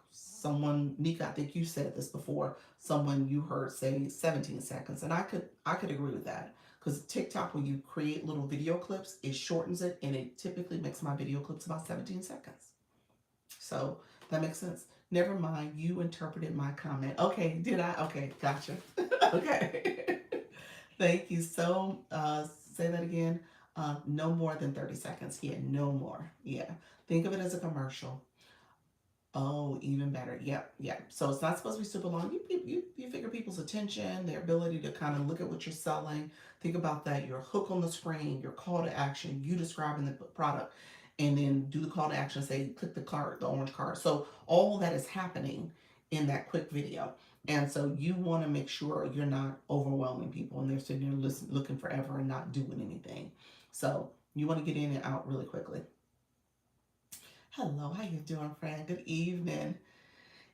Speaker 1: Nika, I think you said this before, someone you heard say 17 seconds. And I could agree with that. Because TikTok, when you create little video clips, it shortens it, and it typically makes my video clips about 17 seconds. So that makes sense. Never mind, you interpreted my comment. Okay, did I? Okay, gotcha. Okay. Thank you. So, say that again. No more than 30 seconds. Yeah, no more. Yeah. Think of it as a commercial. Oh, even better. Yep. So it's not supposed to be super long. You figure people's attention, their ability to kind of look at what you're selling. Think about that. Your hook on the screen, your call to action, you describing the product, and then do the call to action. Say, click the card, the orange card. So all that is happening in that quick video. And so you want to make sure you're not overwhelming people and they're sitting there looking forever and not doing anything. So you want to get in and out really quickly. Hello, how you doing, friend? Good evening.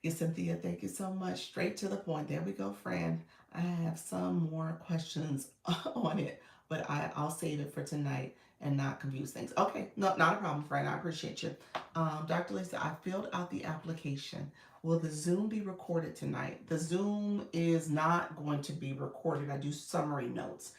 Speaker 1: Yes, Cynthia, thank you so much. Straight to the point. There we go, friend. I have some more questions on it, but I'll save it for tonight and not confuse things. Okay, no, not a problem, friend. I appreciate you. Dr. Lisa, I filled out the application. Will the Zoom be recorded tonight? The Zoom is not going to be recorded. I do summary notes.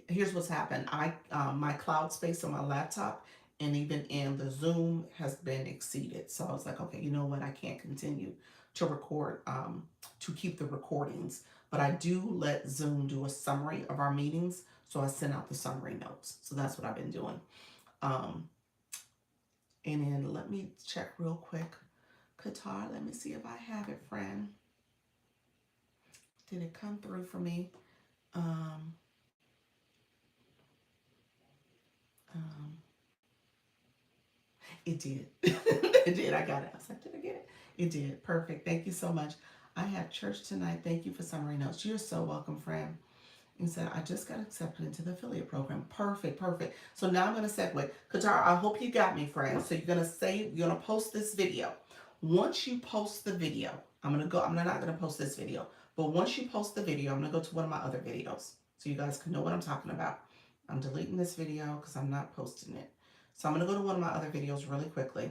Speaker 1: Here's what's happened. My cloud space on my laptop and even in the Zoom has been exceeded. So I was like, okay, you know what? I can't continue to record, to keep the recordings, but I do let Zoom do a summary of our meetings. So I send out the summary notes. So that's what I've been doing. Um, and then let me check real quick. Qatar, let me see if I have it, friend. Did it come through for me? Um, um, it did. It did. I got it. I was like, did I get it? It did. Perfect. Thank you so much. I have church tonight. Thank you for summary notes. You're so welcome, friend. He said, I just got accepted into the affiliate program. Perfect, perfect. So now I'm going to segue. Qatar, I hope you got me, friend. So you're going to say, you're going to post this video. Once you post the video, I'm not going to post this video, but once you post the video, I'm going to go to one of my other videos so you guys can know what I'm talking about. I'm deleting this video because I'm not posting it. So I'm going to go to one of my other videos really quickly.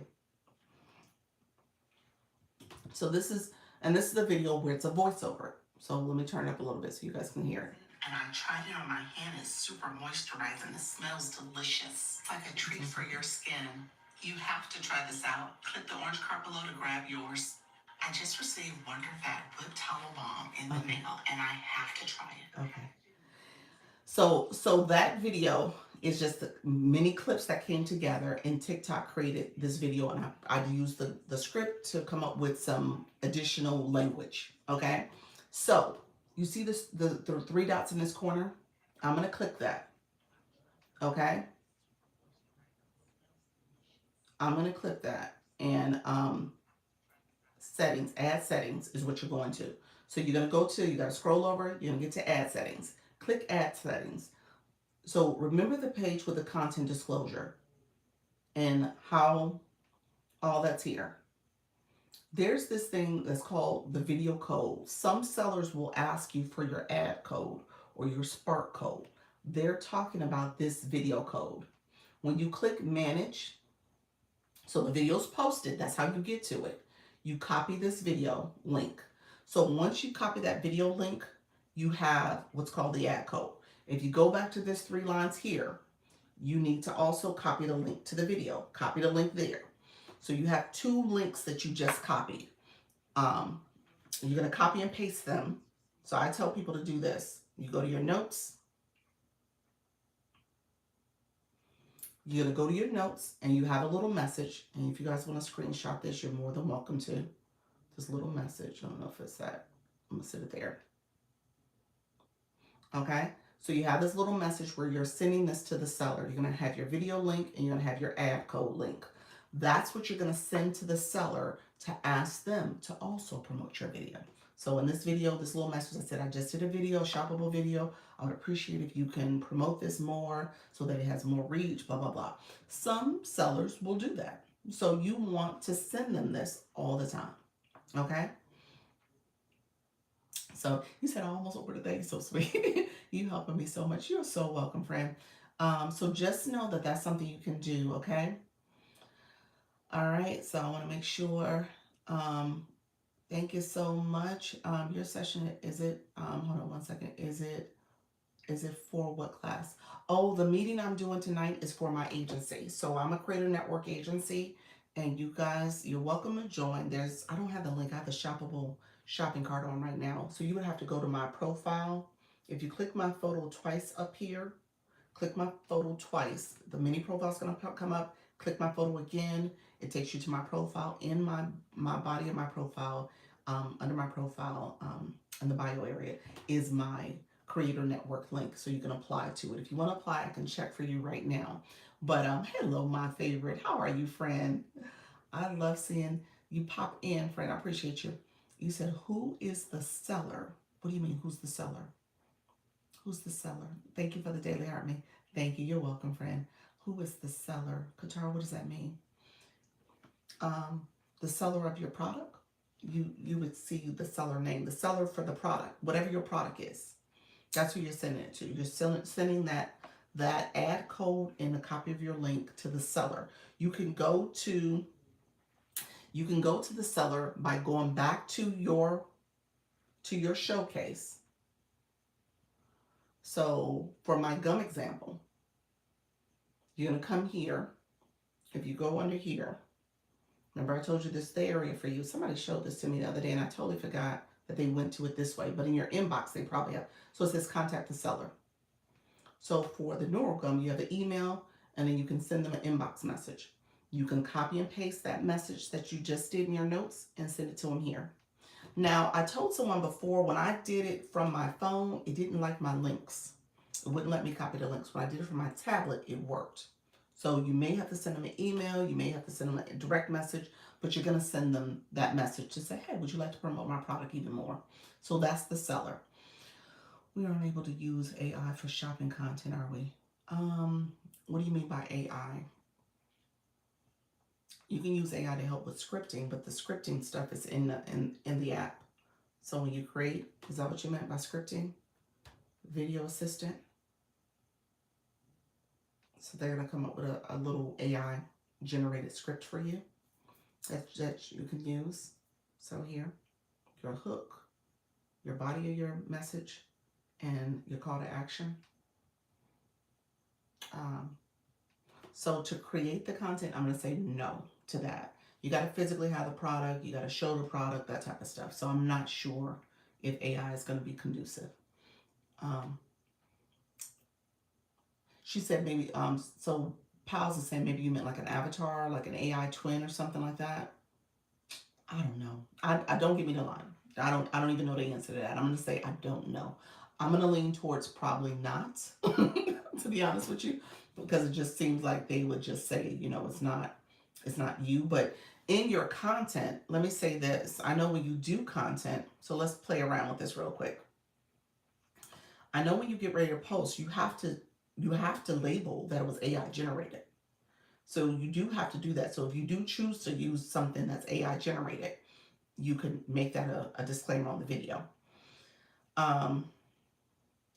Speaker 1: So this is the video where it's a voiceover. So let me turn it up a little bit so you guys can hear it. And I tried it on my hand. It's super moisturizing. It smells delicious. It's like a treat for your skin. You have to try this out. Click the orange card below to grab yours. I just received Wonder Vat Whipped Towel Balm in the mail, and I have to try it. Okay. So that video is just the many clips that came together, and TikTok created this video, and I used the script to come up with some additional language. Okay. So you see this the three dots in this corner? I'm going to click that. Okay. I'm going to click that, and settings, add settings is what you're going to. So you're going to go to, you got to scroll over, you're going to get to add settings. Click add settings. So remember the page with the content disclosure and how all that's here. There's this thing that's called the video code. Some sellers will ask you for your ad code or your Spark code. They're talking about this video code. When you click manage, so the video's posted, that's how you get to it. You copy this video link. So once you copy that video link, you have what's called the ad code. If you go back to this 3 lines here, you need to also copy the link to the video. Copy the link there. So you have 2 links that you just copied. You're going to copy and paste them. So I tell people to do this. You go to your notes. You're going to go to your notes and you have a little message. And if you guys want to screenshot this, you're more than welcome to. This little message. I don't know if it's that. I'm going to sit it there. Okay. So you have this little message where you're sending this to the seller. You're going to have your video link and you're going to have your ad code link. That's what you're going to send to the seller to ask them to also promote your video. So in this video, this little message, I said, I just did a video, shoppable video. I would appreciate if you can promote this more so that it has more reach, blah, blah, blah. Some sellers will do that. So you want to send them this all the time. Okay. So you said I almost over today. So sweet. You helping me so much. You're so welcome, friend. So just know that that's something you can do. Okay. All right. So I want to make sure. Thank you so much. Your session, is it, hold on one second. Is it for what class? Oh, the meeting I'm doing tonight is for my agency. So I'm a creator network agency, and you guys, you're welcome to join. I don't have the link. I have the shoppable shopping cart on right now. So you would have to go to my profile. If you click my photo twice up here, click my photo twice, the mini profile is going to come up. Click my photo again. It takes you to my profile. In my body of my profile, under my profile, in the bio area is my creator network link, so you can apply to it. If you want to apply, I can check for you right now. But hello, my favorite. How are you, friend? I love seeing you pop in, friend. I appreciate you. You said, who is the seller? What do you mean, who's the seller? Who's the seller? Thank you for the daily heart me. Thank you. You're welcome, friend. Who is the seller? Qatar, what does that mean? The seller of your product. You would see the seller name, the seller for the product, whatever your product is. That's who you're sending it to. You're sending that ad code and a copy of your link to the seller. You can go to the seller by going back to your showcase. So for my gum example, you're going to come here if you go under here, remember I told you this is the area for you. Somebody showed this to me the other day and I totally forgot that they went to it this way, but in your inbox they probably have. So it says contact the seller. So for the neural gum, you have the email and then you can send them an inbox message. You can copy and paste that message that you just did in your notes and send it to them here. Now, I told someone before when I did it from my phone, it didn't like my links. It wouldn't let me copy the links. When I did it from my tablet, it worked. So you may have to send them an email, you may have to send them a direct message, but you're going to send them that message to say, hey, would you like to promote my product even more? So that's the seller. We aren't able to use AI for shopping content, are we? What do you mean by AI? You can use AI to help with scripting, but the scripting stuff is in the app. So when you create, is that what you meant by scripting? Video assistant. So they're going to come up with a little AI generated script for you that you can use. So here, your hook, your body of your message, and your call to action. So to create the content, I'm going to say no to that. You got to physically have the product. You got to show the product, that type of stuff. So I'm not sure if AI is going to be conducive. She said maybe, so Pals is saying maybe you meant like an avatar, like an AI twin or something like that. I don't know. I don't give me the line. I don't even know the answer to that. I'm going to say I don't know. I'm going to lean towards probably not, to be honest with you, because it just seems like they would just say, you know, it's not you. But in your content, let me say this. I know when you do content, so let's play around with this real quick. I know when you get ready to post, you have to label that it was AI generated. So you do have to do that. So if you do choose to use something that's AI generated, you can make that a disclaimer on the video.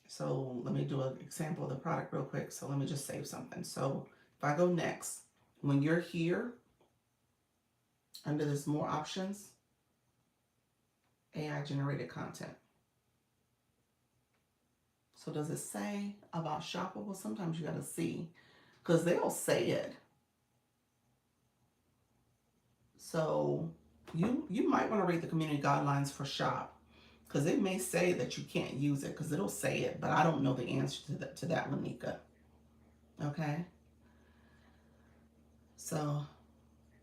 Speaker 1: So let me do an example of the product real quick. So let me just save something. So if I go next, when you're here, under this more options, AI generated content. So does it say about shoppable? Sometimes you got to see, because they'll say it. So you might want to read the community guidelines for shop, because it may say that you can't use it, because it'll say it, but I don't know the answer to that, Lanika. Okay. So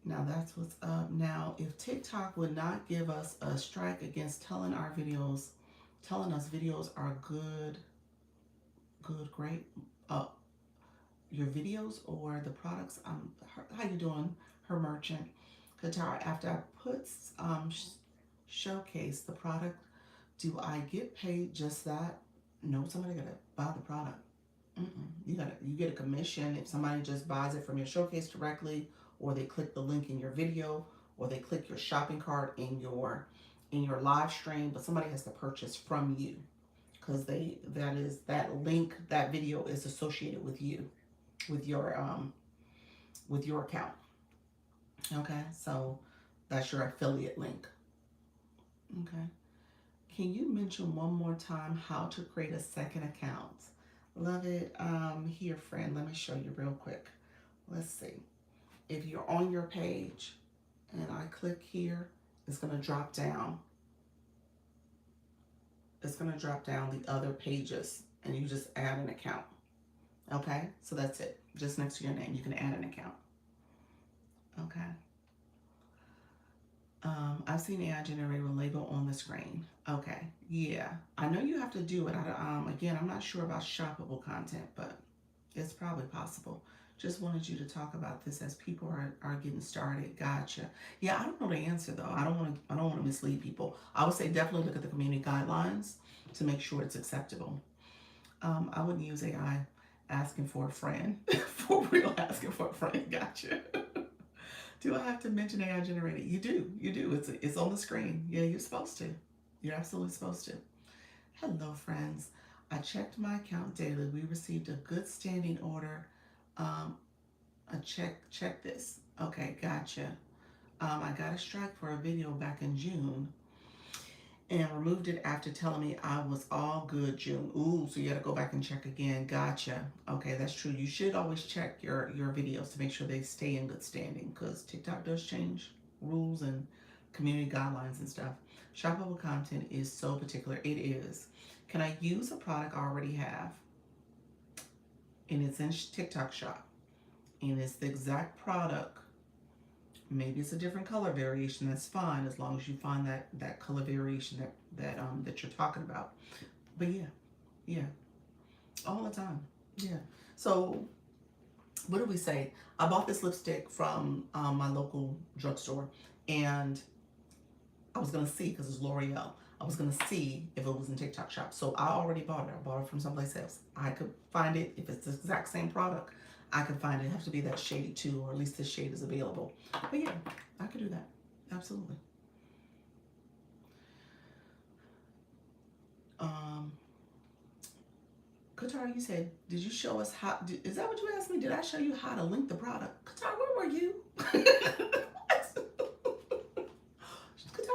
Speaker 1: now that's what's up. Now, if TikTok would not give us a strike against telling us videos are great, your videos or the products, how you doing, her merchant, Qatar, after I put, showcase the product, do I get paid just that? No, somebody gotta buy the product. You get a commission if somebody just buys it from your showcase directly, or they click the link in your video, or they click your shopping cart in your live stream. But somebody has to purchase from you, because that link, that video is associated with you, with your account. Okay, so that's your affiliate link. Okay. Can you mention one more time how to create a second account? Love it. Here, friend, let me show you real quick. Let's see. If you're on your page and I click here, it's going to drop down. It's going to drop down the other pages and you just add an account. Okay, so that's it. Just next to your name, you can add an account. Okay. I've seen AI generate a label on the screen. Okay, yeah. I know you have to do it. Again, I'm not sure about shoppable content, but it's probably possible. Just wanted you to talk about this as people are getting started. Gotcha. Yeah, I don't know the answer though. I don't want to mislead people. I would say definitely look at the community guidelines to make sure it's acceptable. I wouldn't use AI asking for a friend. For real, asking for a friend. Gotcha. Do I have to mention AI generated? You do. You do. It's on the screen. Yeah, you're supposed to. You're absolutely supposed to. Hello, friends. I checked my account daily. We received a good standing order. Check this. Okay, gotcha. I got a strike for a video back in June, and removed it after telling me I was all good June. Ooh, so you got to go back and check again. Gotcha. Okay, that's true. You should always check your videos to make sure they stay in good standing, because TikTok does change rules and community guidelines and stuff. Shoppable content is so particular. It is. Can I use a product I already have and it's in TikTok shop and it's the exact product? Maybe it's a different color variation. That's fine, as long as you find that color variation that you're talking about. But yeah, yeah, all the time. Yeah. So what do we say? I bought this lipstick from my local drugstore, and I was gonna see, because it's L'Oreal. I was gonna see if it was in TikTok shop. So I already bought it. I bought it from someplace else. I could find it if it's the exact same product. I could find it. It has to be that shade too, or at least this shade is available. But yeah, I could do that. Absolutely. Um, Qatar, you said, did you show us how? Is that what you asked me? Did I show you how to link the product? Qatar, where were you? Qatar,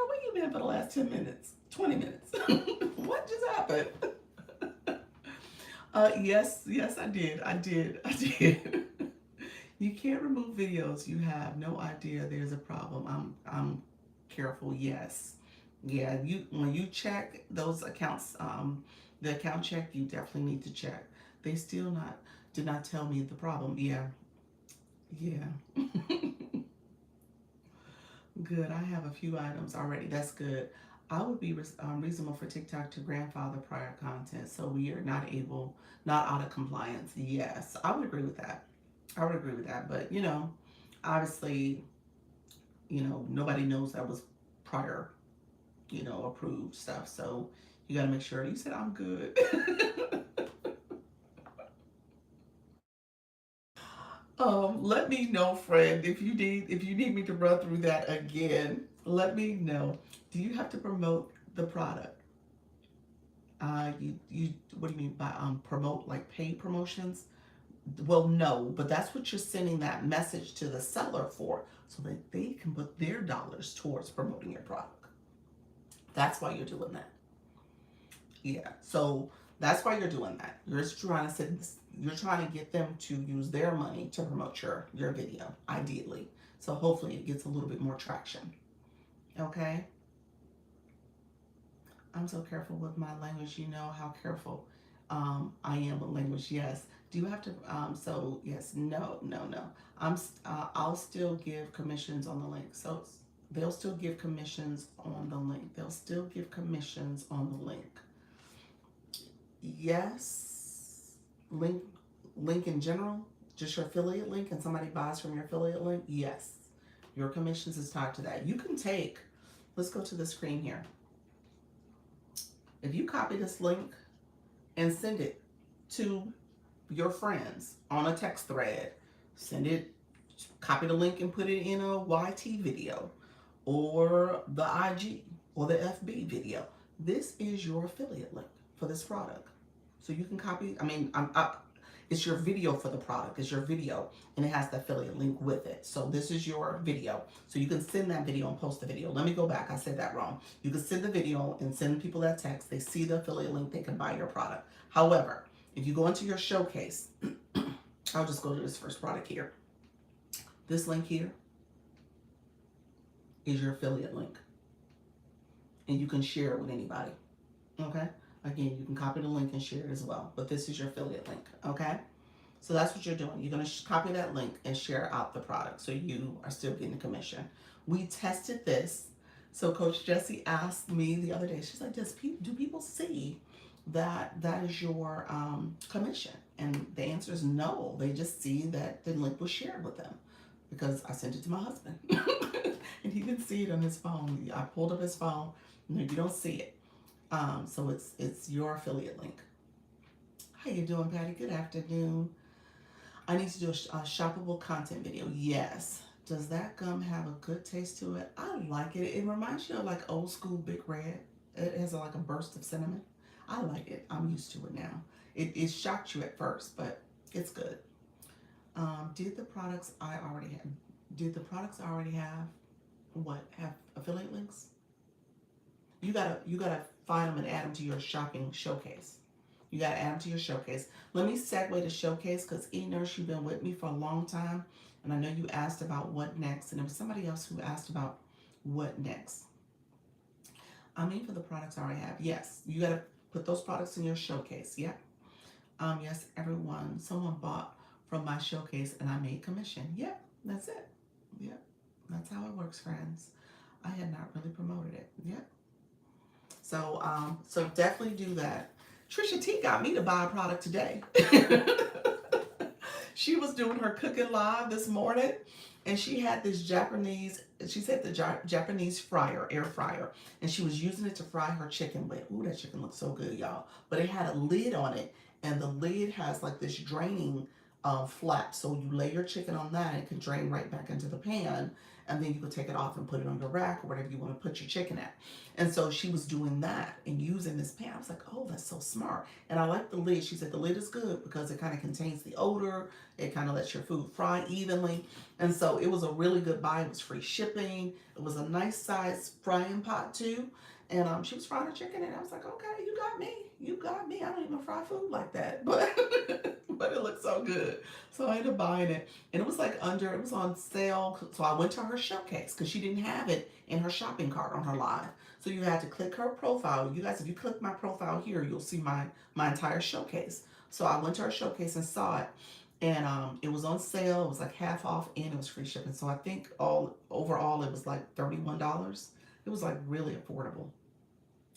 Speaker 1: where you been for the last 10 minutes? 20 minutes? What just happened? Yes, I did. I did. You can't remove videos. You have no idea there's a problem. I'm careful. Yes. Yeah, you when you check those accounts, the account check, you definitely need to check. They still not did not tell me the problem. Yeah. Yeah. Good. I have a few items already. That's good. I would be reasonable for TikTok to grandfather prior content, so we are not out of compliance. Yes, I would agree with that. I would agree with that. But obviously, nobody knows that was prior, approved stuff. So you got to make sure. You said I'm good. Let me know, friend, if you need me to run through that again. Let me know. Do you have to promote the product? You what do you mean by promote, like paid promotions? Well, no, but that's what you're sending that message to the seller for, so that they can put their dollars towards promoting your product. That's why you're doing that. Yeah. So that's why you're doing that. You're trying to get them to use their money to promote your video, ideally. So hopefully it gets a little bit more traction. Okay? I'm so careful with my language. You know how careful I am with language. Yes. Do you have to? So yes. No. I'll still give commissions on the link. So they'll still give commissions on the link. They'll still give commissions on the link. Yes. Link in general, just your affiliate link, and somebody buys from your affiliate link. Yes. Your commissions is tied to that. You can take. Let's go to the screen here. If you copy this link and send it to your friends on a text thread, copy the link and put it in a YT video or the IG or the FB video. This is your affiliate link for this product. So you can copy, it's your video for the product. It's your video, and it has the affiliate link with it. So this is your video. So you can send that video and post the video. Let me go back. I said that wrong. You can send the video and send people that text. They see the affiliate link. They can buy your product. However, if you go into your showcase, I'll just go to this first product here. This link here is your affiliate link, and you can share it with anybody. Okay? Again, you can copy the link and share it as well, but this is your affiliate link, okay? So that's what you're doing. You're going to copy that link and share out the product, so you are still getting a commission. We tested this. So Coach Jessie asked me the other day, she's like, do people see that is your commission? And the answer is no. They just see that the link was shared with them, because I sent it to my husband. And he didn't see it on his phone. I pulled up his phone. No, you don't see it. So it's your affiliate link. How you doing, Patty? Good afternoon. I need to do a shoppable content video. Yes. Does that gum have a good taste to it? I like it. It reminds you of like old school Big Red. It has like a burst of cinnamon. I like it. I'm used to it now. It shocked you at first, but it's good. Did the products I already have what? Have affiliate links? You gotta find them and add them to your shopping showcase. You gotta add them to your showcase. Let me segue to showcase because E-Nurse, you've been with me for a long time, and I know you asked about what next, and there was somebody else who asked about what next. I mean, for the products I already have, yes, you gotta put those products in your showcase. Yep. Yes, everyone, someone bought from my showcase and I made commission. Yep, that's it. Yep, that's how it works, friends. I had not really promoted it. Yep. So definitely do that. Trisha T got me to buy a product today. She was doing her cooking live this morning, and she had this Japanese. She said the Japanese fryer, air fryer, and she was using it to fry her chicken with. Ooh, that chicken looks so good, y'all. But it had a lid on it, and the lid has like this draining flap. So you lay your chicken on that, and it can drain right back into the pan, and then you can take it off and put it on your rack or whatever you want to put your chicken at. And so she was doing that and using this pan. I was like, oh, that's so smart. And I like the lid. She said the lid is good because it kind of contains the odor. It kind of lets your food fry evenly. And so it was a really good buy. It was free shipping. It was a nice size frying pot too. And she was frying her chicken, and I was like, okay, you got me. You got me. I don't even fry food like that. But but it looked so good. So I ended up buying it. And it was like it was on sale. So I went to her showcase because she didn't have it in her shopping cart on her live. So you had to click her profile. You guys, if you click my profile here, you'll see my entire showcase. So I went to her showcase and saw it. And it was on sale. It was like half off and it was free shipping. So I think overall it was like $31. It was like really affordable.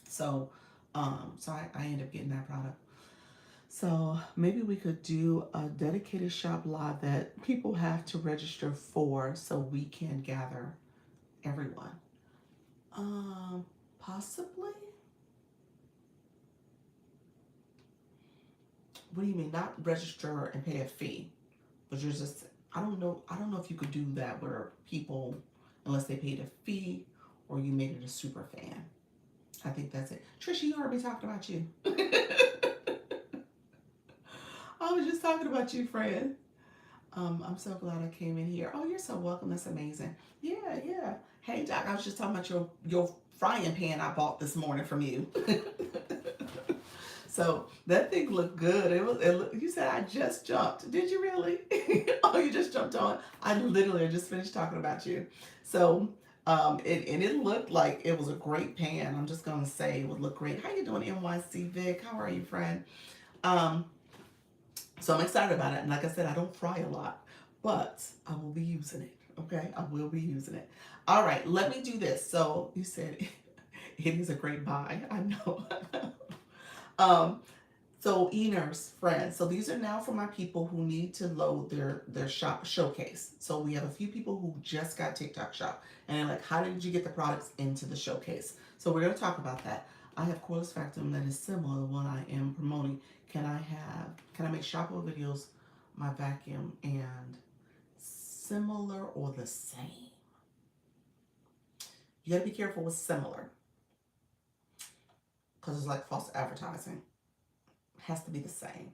Speaker 1: So I ended up getting that product. So maybe we could do a dedicated shop live that people have to register for so we can gather everyone. Possibly. What do you mean? Not register and pay a fee, but you're just. I don't know. I don't know if you could do that where people, unless they paid a fee or you made it a super fan. I think that's it. Trisha, you heard me talking about you. I was just talking about you, friend. I'm so glad I came in here. Oh, you're so welcome. That's amazing. Yeah, yeah. Hey, Doc, I was just talking about your frying pan I bought this morning from you. So that thing looked good. You said I just jumped. Did you really? Oh, you just jumped on. I literally just finished talking about you. So it looked like it was a great pan. I'm just gonna say it would look great. How you doing, NYC Vic? How are you, friend? Um, so I'm excited about it. And like I said, I don't fry a lot, but I will be using it. Okay, I will be using it. All right, let me do this. So you said it is a great buy. I know. um, so E-Nurse friends. So these are now for my people who need to load their shop showcase. So we have a few people who just got TikTok Shop, and they're like, how did you get the products into the showcase? So we're going to talk about that. I have cordless vacuum that is similar to the one I am promoting. Can I make shoppable videos, my vacuum, and similar or the same? You gotta be careful with similar because it's like false advertising. It has to be the same.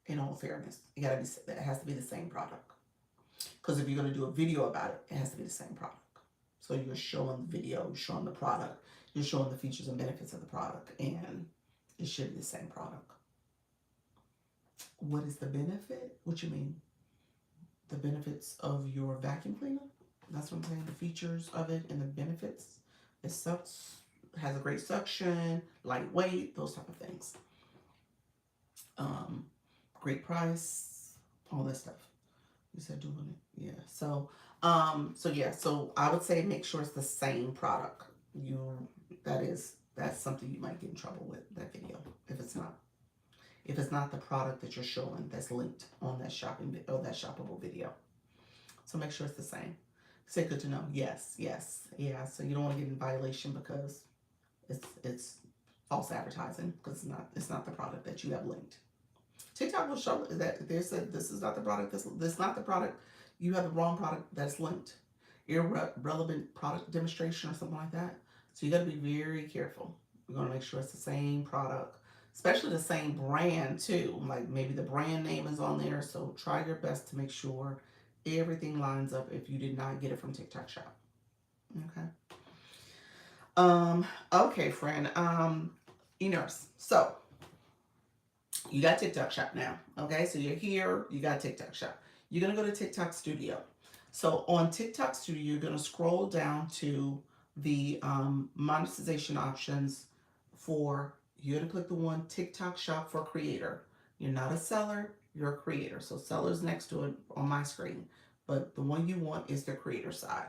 Speaker 1: In all fairness, it has to be the same product. Because if you're gonna do a video about it, it has to be the same product. So you're showing the video, you're showing the product, you're showing the features and benefits of the product, and it should be the same product. What is the benefit? What you mean? The benefits of your vacuum cleaner? That's what I'm saying. The features of it and the benefits. It sucks, has a great suction, lightweight, those type of things. Great price, all that stuff. You said doing it, yeah. So I would say make sure it's the same product. That's something you might get in trouble with that video if it's not. If it's not the product that you're showing that's linked on that that shoppable video. So make sure it's the same. Say good to know. Yes, yes, yeah. So you don't want to get in violation because it's false advertising because it's not the product that you have linked. TikTok will show that they said this is not the product. This is not the product. You have the wrong product that's linked. Irrelevant product demonstration or something like that. So you got to be very careful. We're going to make sure it's the same product, especially the same brand too. Like maybe the brand name is on there. So try your best to make sure everything lines up if you did not get it from TikTok Shop. Okay. Okay, friend. Nurse. So you got TikTok shop now. Okay, so you're here, you got TikTok shop. You're gonna go to TikTok Studio. So on TikTok Studio, you're gonna scroll down to the monetization options for, you're gonna click the one TikTok shop for creator. You're not a seller, you're a creator. So seller's next to it on my screen. But the one you want is the creator side.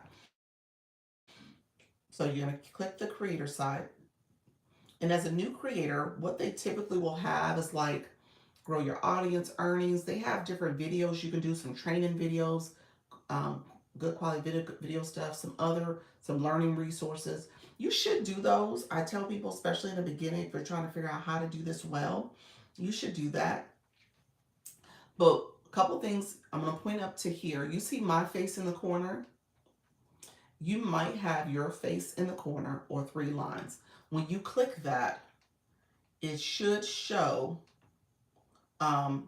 Speaker 1: So you're gonna click the creator side. And as a new creator, what they typically will have is like grow your audience, earnings. They have different videos you can do, some training videos, um, good quality video stuff, some learning resources. You should do those. I tell people, especially in the beginning, if you're trying to figure out how to do this well, you should do that. But a couple things I'm going to point up to here. You see my face in the corner. You might have your face in the corner or three lines. When you click that, it should show um,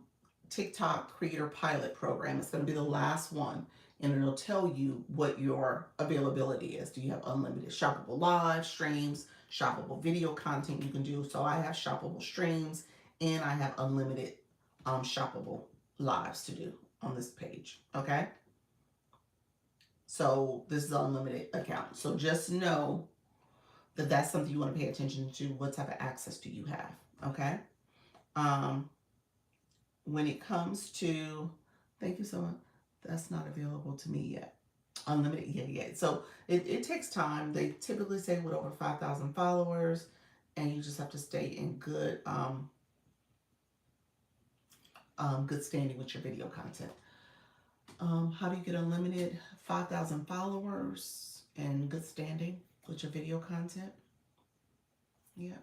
Speaker 1: TikTok Creator Pilot Program. It's going to be the last one, and it'll tell you what your availability is. Do you have unlimited shoppable live streams, shoppable video content you can do? So I have shoppable streams, and I have unlimited shoppable lives to do on this page. Okay, so this is an unlimited account. So just know that that's something you want to pay attention to. What type of access do you have? Okay. Um, when it comes to, thank you so much, that's not available to me yet. Unlimited, yeah. So it takes time. They typically say with over 5,000 followers, and you just have to stay in good standing with your video content. How do you get unlimited 5,000 followers and good standing with your video content? Yeah.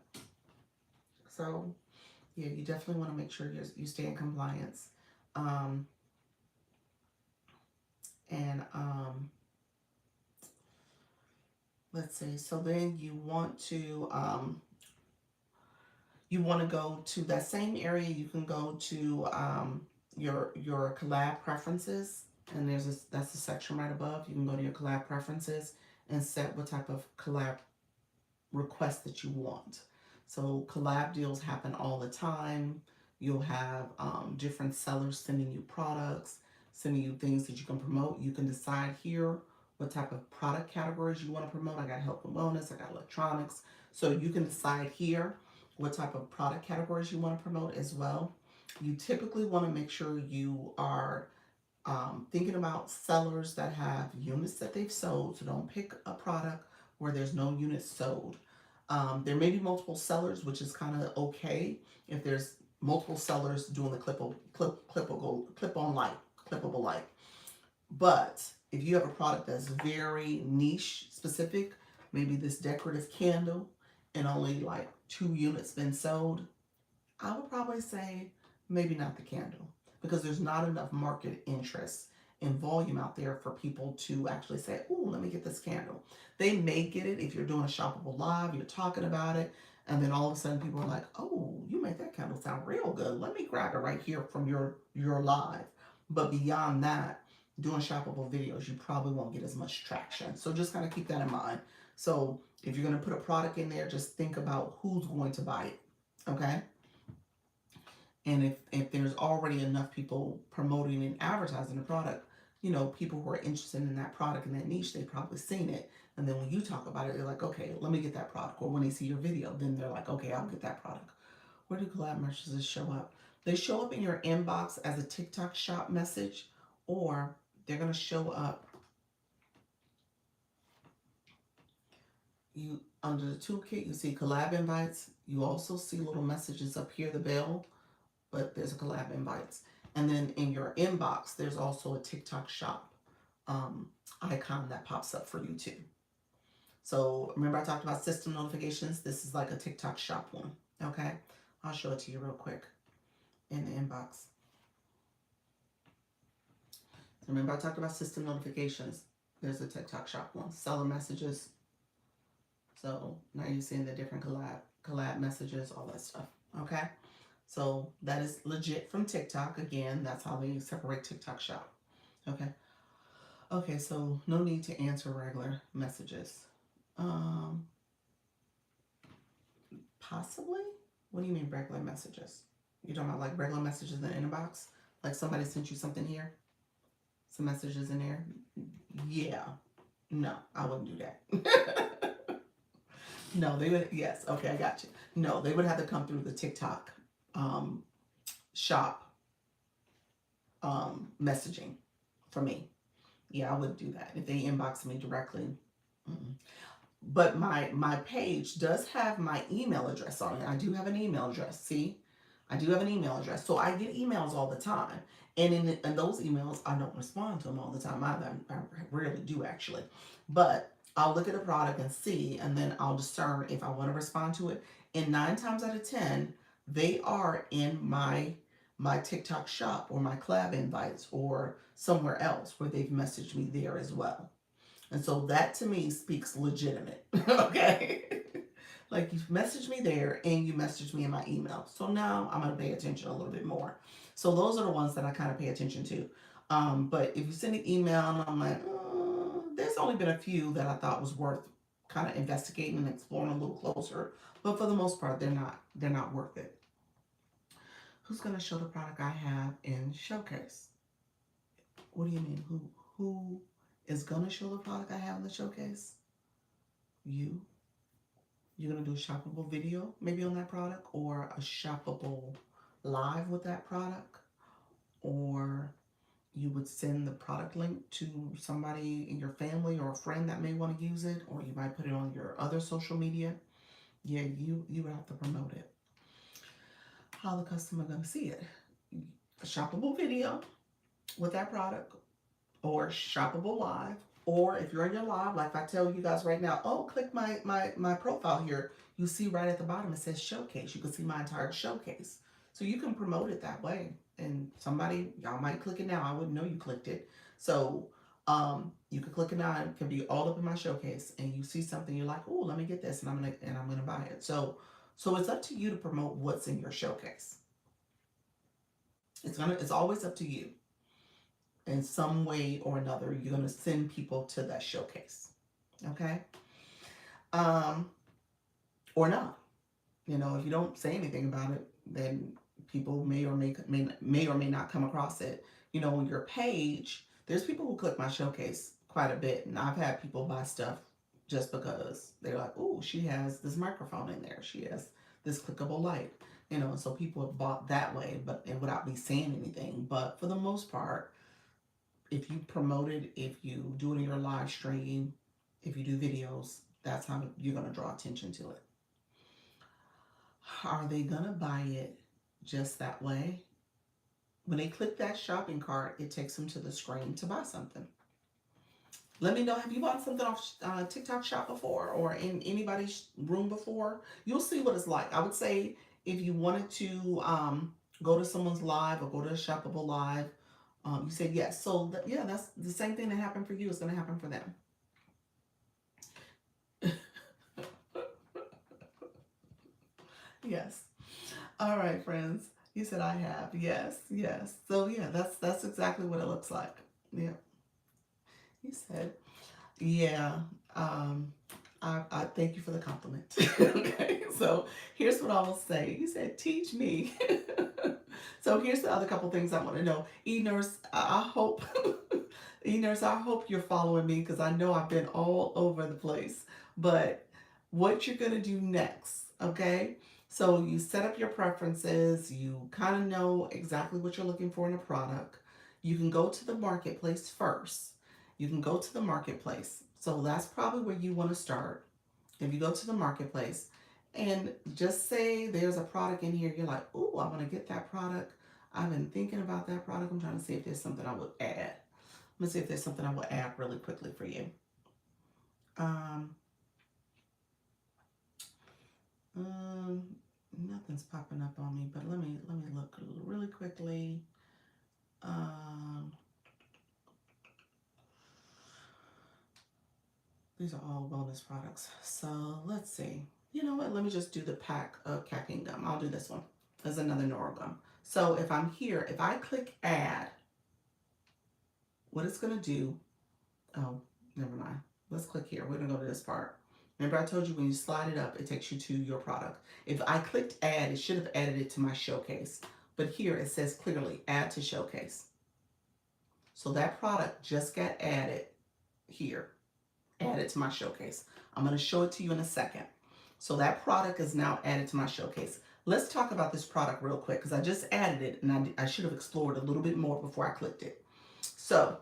Speaker 1: So yeah, you definitely want to make sure you stay in compliance. Um, and let's see. So then you want to go to that same area. You can go to your collab preferences, and that's a section right above. You can go to your collab preferences and set what type of collab request that you want. So collab deals happen all the time. You'll have different sellers sending you products, sending you things that you can promote. You can decide here what type of product categories you want to promote. I got health and wellness, I got electronics. So you can decide here what type of product categories you want to promote as well. You typically want to make sure you are thinking about sellers that have units that they've sold. So don't pick a product where there's no units sold. There may be multiple sellers, which is kind of okay if there's multiple sellers doing the clippable like. But if you have a product that's very niche specific, maybe this decorative candle, and only like 2 units been sold, I would probably say maybe not the candle, because there's not enough market interest and volume out there for people to actually say, "Oh, let me get this candle." They may get it if you're doing a shoppable live, you're talking about it, and then all of a sudden people are like, "Oh, you make that candle sound real good. Let me grab it right here from your live." But beyond that, doing shoppable videos, you probably won't get as much traction. So just kind of keep that in mind. So if you're going to put a product in there, just think about who's going to buy it. Okay. And if there's already enough people promoting and advertising the product, people who are interested in that product and that niche, they've probably seen it. And then when you talk about it, they're like, okay, let me get that product. Or when they see your video, then they're like, okay, I'll get that product. Where do collab messages show up? They show up in your inbox as a TikTok shop message, or they're going to show up you under the toolkit. You see collab invites. You also see little messages up here, the bell, but there's a collab invites. And then in your inbox, there's also a TikTok shop icon that pops up for you too. So remember I talked about system notifications? This is like a TikTok shop one, okay? I'll show it to you real quick in the inbox. So remember I talked about system notifications? There's a TikTok shop one. Seller messages. So now you're seeing the different collab messages, all that stuff, okay? So that is legit from TikTok. Again, that's how they separate TikTok shop. Okay. Okay, so no need to answer regular messages. Possibly. What do you mean regular messages? You talking about like regular messages in the inbox? Like somebody sent you something here? Some messages in there? Yeah. No, I wouldn't do that. No, they would. Yes. Okay, I got you. No, they would have to come through the TikTok um, shop messaging for me. Yeah, I wouldn't do that if they inbox me directly. Mm-mm. But my page does have my email address on it. I do have an email address. See, I do have an email address, so I get emails all the time. And in those emails, I don't respond to them all the time either. I rarely do actually, but I'll look at a product and see, and then I'll discern if I want to respond to it. And 9 times out of 10, they are in my TikTok shop or my collab invites or somewhere else where they've messaged me there as well. And so that to me speaks legitimate. Okay. Like you messaged me there and you messaged me in my email. So now I'm going to pay attention a little bit more. So those are the ones that I kind of pay attention to. But if you send an email and I'm like, there's only been a few that I thought was worth kind of investigating and exploring a little closer. But for the most part, they're not worth it. Who's going to show the product I have in showcase? What do you mean? Who is going to show the product I have in the showcase? You. You're going to do a shoppable video maybe on that product, or a shoppable live with that product, or you would send the product link to somebody in your family or a friend that may want to use it, or you might put it on your other social media. Yeah, you would have to promote it. How the customer going to see it? A shoppable video with that product, or shoppable live, or if you're in your live, like I tell you guys right now, oh, click my profile here. You see right at the bottom it says showcase. You can see my entire showcase. So you can promote it that way. And somebody, y'all might click it now. I wouldn't know you clicked it. So you can click it now. It can be all up in my showcase, and you see something you're like, oh, let me get this, and I'm gonna buy it. So it's up to you to promote what's in your showcase. It's always up to you. In some way or another, you're going to send people to that showcase. Okay? Um, or not. If you don't say anything about it, then people may or may not come across it. On your page, there's people who click my showcase quite a bit, and I've had people buy stuff just because they're like, oh, she has this microphone in there. She has this clickable light. So people have bought that way, but and without me saying anything. But for the most part, if you promote it, if you do it in your live stream, if you do videos, that's how you're going to draw attention to it. Are they going to buy it just that way? When they click that shopping cart, it takes them to the screen to buy something. Let me know, have you bought something off TikTok shop before, or in anybody's room before? You'll see what it's like. I would say if you wanted to go to someone's live or go to a shoppable live, you said yes. So yeah, that's the same thing that happened for you is going to happen for them. Yes. All right, friends. You said I have. Yes, yes. So yeah, that's exactly what it looks like. Yeah. You said, yeah. I thank you for the compliment. Okay. So here's what I will say. You said, teach me. So here's the other couple things I want to know. E-Nurse, I hope, E-Nurse, I hope you're following me, because I know I've been all over the place. But what you're going to do next, okay? So you set up your preferences. You kind of know exactly what you're looking for in a product. You can go to the marketplace first. You can go to the marketplace. So that's probably where you want to start. If you go to the marketplace and just say there's a product in here, you're like, oh, I want to get that product. I've been thinking about that product. I'm trying to see if there's something I would add. Let me see if there's something I will add really quickly for you. Nothing's popping up on me, but let me look really quickly. These are all wellness products. So let's see. You know what? Let me just do the pack of caffeine gum. I'll do this one. There's another Nora gum. So if I'm here, if I click add, what it's going to do, oh, never mind. Let's click here. We're going to go to this part. Remember I told you when you slide it up, it takes you to your product. If I clicked add, it should have added it to my showcase. But here it says clearly add to showcase. So that product just got added here, added to my showcase. I'm going to show it to you in a second. So that product is now added to my showcase. Let's talk about this product real quick because I just added it and I should have explored a little bit more before I clicked it. So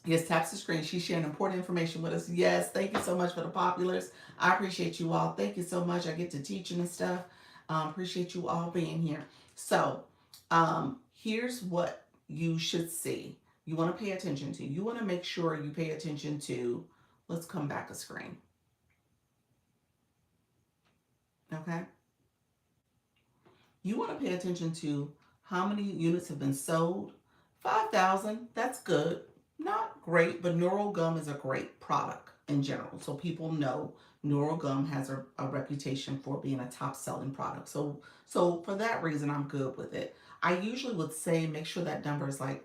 Speaker 1: yes, taps the screen. She's sharing important information with us. Yes, thank you so much for the populars. I appreciate you all. Thank you so much. I get to teaching and stuff. Appreciate you all being here. So here's what you should see. You want to pay attention to. You want to make sure you pay attention to. Let's come back a screen. Okay. You want to pay attention to how many units have been sold. 5,000. That's good. Not great, but Neural Gum is a great product in general. So people know Neural Gum has a reputation for being a top selling product. So for that reason, I'm good with it. I usually would say make sure that number is like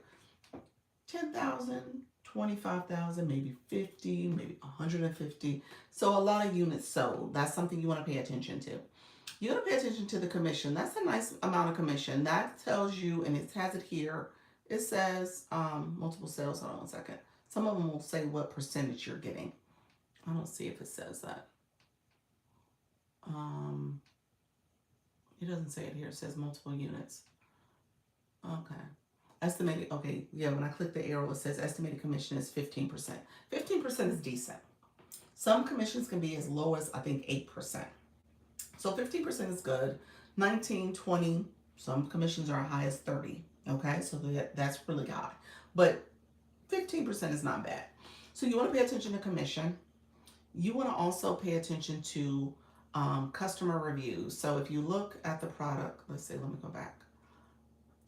Speaker 1: 10,000, 25,000, maybe 50, maybe 150. So a lot of units sold. That's something you want to pay attention to. You got to pay attention to the commission. That's a nice amount of commission. That tells you, and it has it here. It says multiple sales. Hold on one second. Some of them will say what percentage you're getting. I don't see if it says that. It doesn't say it here. It says multiple units. Okay. Estimated, okay, yeah, when I click the arrow, it says estimated commission is 15%. 15% is decent. Some commissions can be as low as, I think, 8%. So 15% is good. 19, 20, some commissions are as high as 30. Okay, so that's really high. But 15% is not bad. So you want to pay attention to commission. You want to also pay attention to customer reviews. So if you look at the product, let's see, let me go back.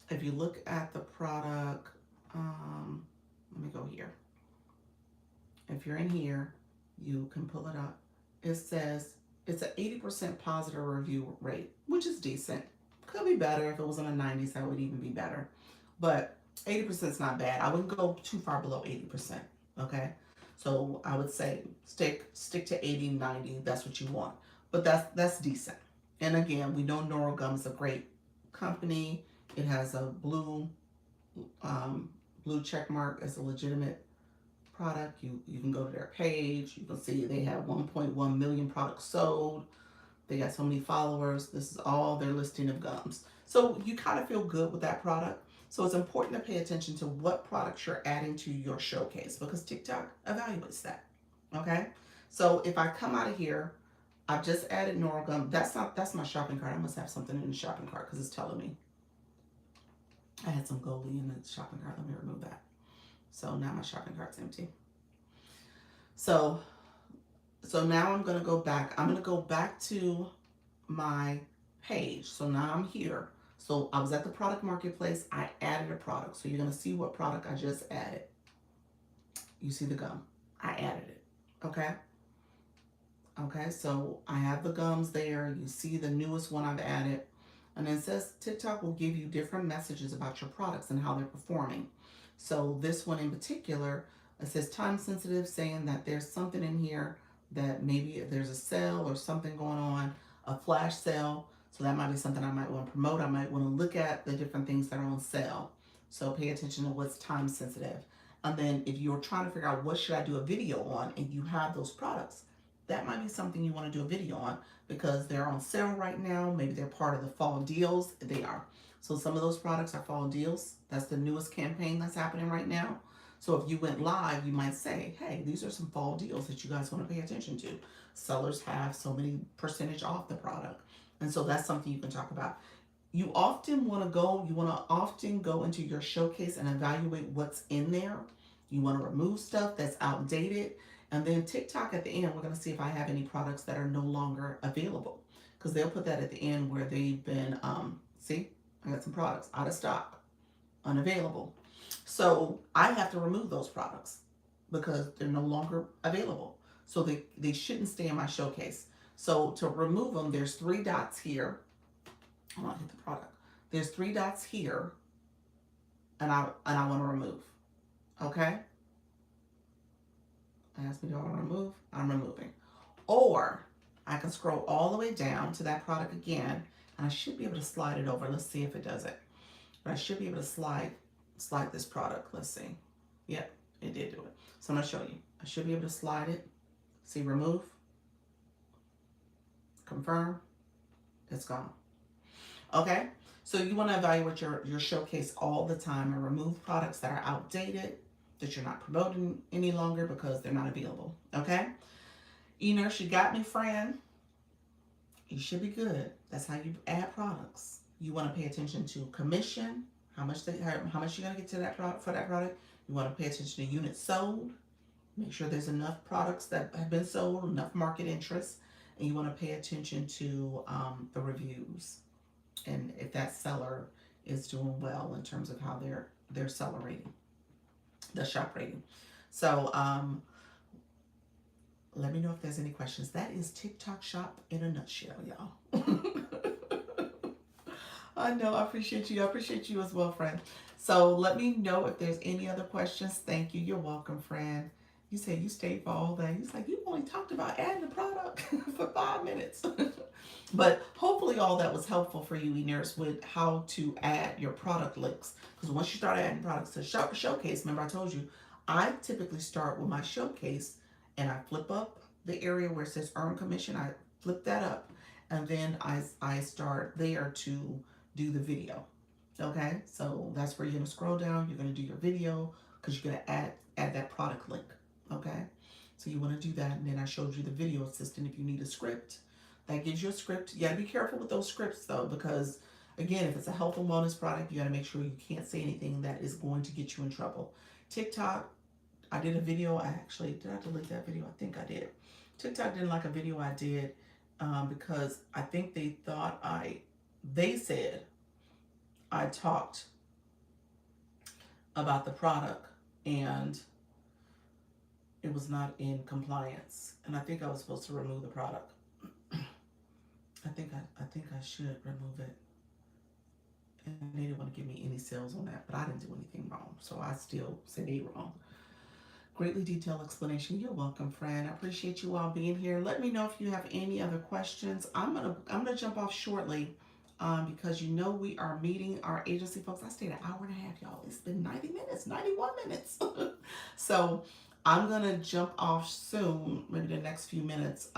Speaker 1: If you look at the product, let me go here. If you're in here, you can pull it up. It says it's an 80% positive review rate, which is decent. Could be better. If it was in the 90s, that would even be better. But 80% is not bad. I wouldn't go too far below 80%. Okay. So I would say stick to 80, 90. That's what you want. But that's decent. And again, we know Neural Gum is a great company. It has a blue check mark as a legitimate product. You can go to their page. You can see they have 1.1 million products sold. They got so many followers. This is all their listing of gums. So you kind of feel good with that product. So it's important to pay attention to what products you're adding to your showcase because TikTok evaluates that. Okay. So if I come out of here, I've just added Neural Gum. That's my shopping cart. I must have something in the shopping cart because it's telling me. I had some goalie in the shopping cart. Let me remove that. So now my shopping cart's empty. So now I'm going to go back. I'm going to go back to my page. So now I'm here. So I was at the product marketplace. I added a product. So you're going to see what product I just added. You see the gum. I added it. Okay. Okay. So I have the gums there. You see the newest one I've added. And it says TikTok will give you different messages about your products and how they're performing. So this one in particular, it says time sensitive, saying that there's something in here that maybe there's a sale or something going on, a flash sale. So that might be something I might want to promote. I might want to look at the different things that are on sale. So pay attention to what's time sensitive. And then if you're trying to figure out what should I do a video on and you have those products, that might be something you want to do a video on because they're on sale right now. Maybe they're part of the fall deals. They are. So some of those products are fall deals. That's the newest campaign that's happening right now. So if you went live, you might say, hey, these are some fall deals that you guys want to pay attention to. Sellers have so many percentage off the product. And so that's something you can talk about. You often want to often go into your showcase and evaluate what's in there. You want to remove stuff that's outdated. And then TikTok at the end, we're going to see if I have any products that are no longer available. Because they'll put that at the end where they've been, see, I got some products out of stock, unavailable. So I have to remove those products because they're no longer available. So they shouldn't stay in my showcase. So to remove them, there's 3 dots here. I want to hit the product. There's 3 dots here, and I want to remove. Okay. Ask me, do I want to remove? I'm removing. Or I can scroll all the way down to that product again, and I should be able to slide it over. Let's see if it does it. But I should be able to slide this product. Let's see. Yep, it did do it. So I'm gonna show you. I should be able to slide it. See, remove, confirm, it's gone. Okay, so you want to evaluate your showcase all the time and remove products that are outdated, that you're not promoting any longer because they're not available. Okay, Enos, you got me, friend. You should be good. That's how you add products. You want to pay attention to commission, how much you're gonna get to that product for that product. You want to pay attention to units sold. Make sure there's enough products that have been sold, enough market interest, and you want to pay attention to the reviews and if that seller is doing well in terms of how their seller rating, the shop rating. So let me know if there's any questions. That is TikTok Shop in a nutshell, y'all. I know, I appreciate you. I appreciate you as well, friend. So let me know if there's any other questions. Thank you. You're welcome, friend. You said you stayed for all day. He's like, you only talked about adding the product for 5 minutes. But hopefully all that was helpful for you, Enos, with how to add your product links. Because once you start adding products to showcase, remember I told you, I typically start with my showcase and I flip up the area where it says earn commission. I flip that up and then I start there to do the video. Okay, so that's where you're gonna scroll down. You're gonna do your video because you're gonna add that product link. Okay, so you want to do that, and then I showed you the video assistant if you need a script. That gives you a script. You gotta be careful with those scripts though, because again, if it's a health and wellness product, you gotta make sure you can't say anything that is going to get you in trouble. TikTok, I did a video. Did I delete that video? I think I did. TikTok didn't like a video I did because I think they thought they said I talked about the product and it was not in compliance, and I think I was supposed to remove the product. I think I should remove it, and they didn't want to give me any sales on that, but I didn't do anything wrong, so I still say they wrong. Greatly detailed explanation. You're welcome, friend. I appreciate you all being here. Let me know if you have any other questions. I'm gonna jump off shortly because you know we are meeting our agency folks. I stayed an hour and a half, y'all. It's been 90 minutes, 91 minutes. So I'm gonna jump off soon, maybe the next few minutes.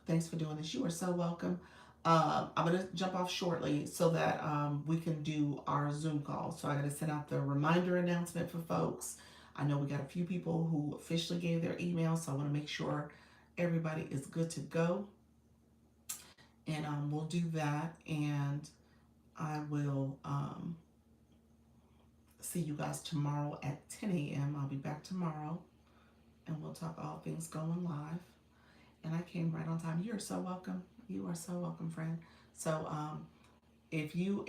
Speaker 1: Thanks for doing this. You are so welcome. I'm gonna jump off shortly so that we can do our Zoom call. So I gotta send out the reminder announcement for folks. I know we got a few people who officially gave their email, so I want to make sure everybody is good to go. And we'll do that, and I will see you guys tomorrow at 10 a.m. I'll be back tomorrow, and we'll talk all things going live. And I came right on time. You're so welcome. You are so welcome, friend. So if you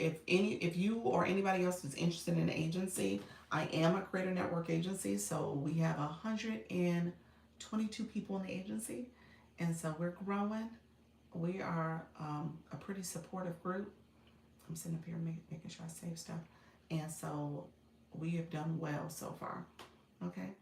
Speaker 1: or anybody else is interested in an agency, I am a Creator Network agency, so we have 122 people in the agency, and so we're growing. We are a pretty supportive group. I'm sitting up here making sure I save stuff, and so we have done well so far. Okay,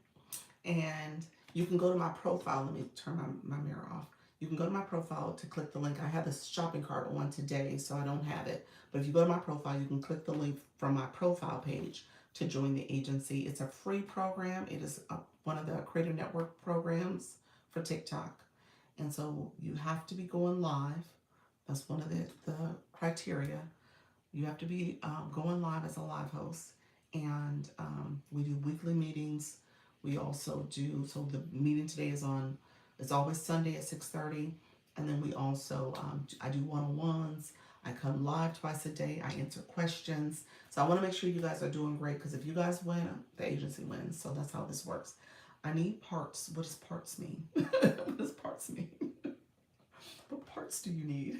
Speaker 1: and you can go to my profile. Let me turn my mirror off. You can go to my profile to click the link. I have the shopping cart on today, so I don't have it. But if you go to my profile, you can click the link from my profile page to join the agency. It's a free program. It is one of the Creator Network programs for TikTok. And so you have to be going live. That's one of the criteria. You have to be going live as a live host. And we do weekly meetings. We also do, so the meeting today it's always Sunday at 6:30. And then we also, I do one-on-ones. I come live twice a day. I answer questions. So I want to make sure you guys are doing great, because if you guys win, the agency wins. So that's how this works. I need parts. What does parts mean? What does parts mean? What parts do you need?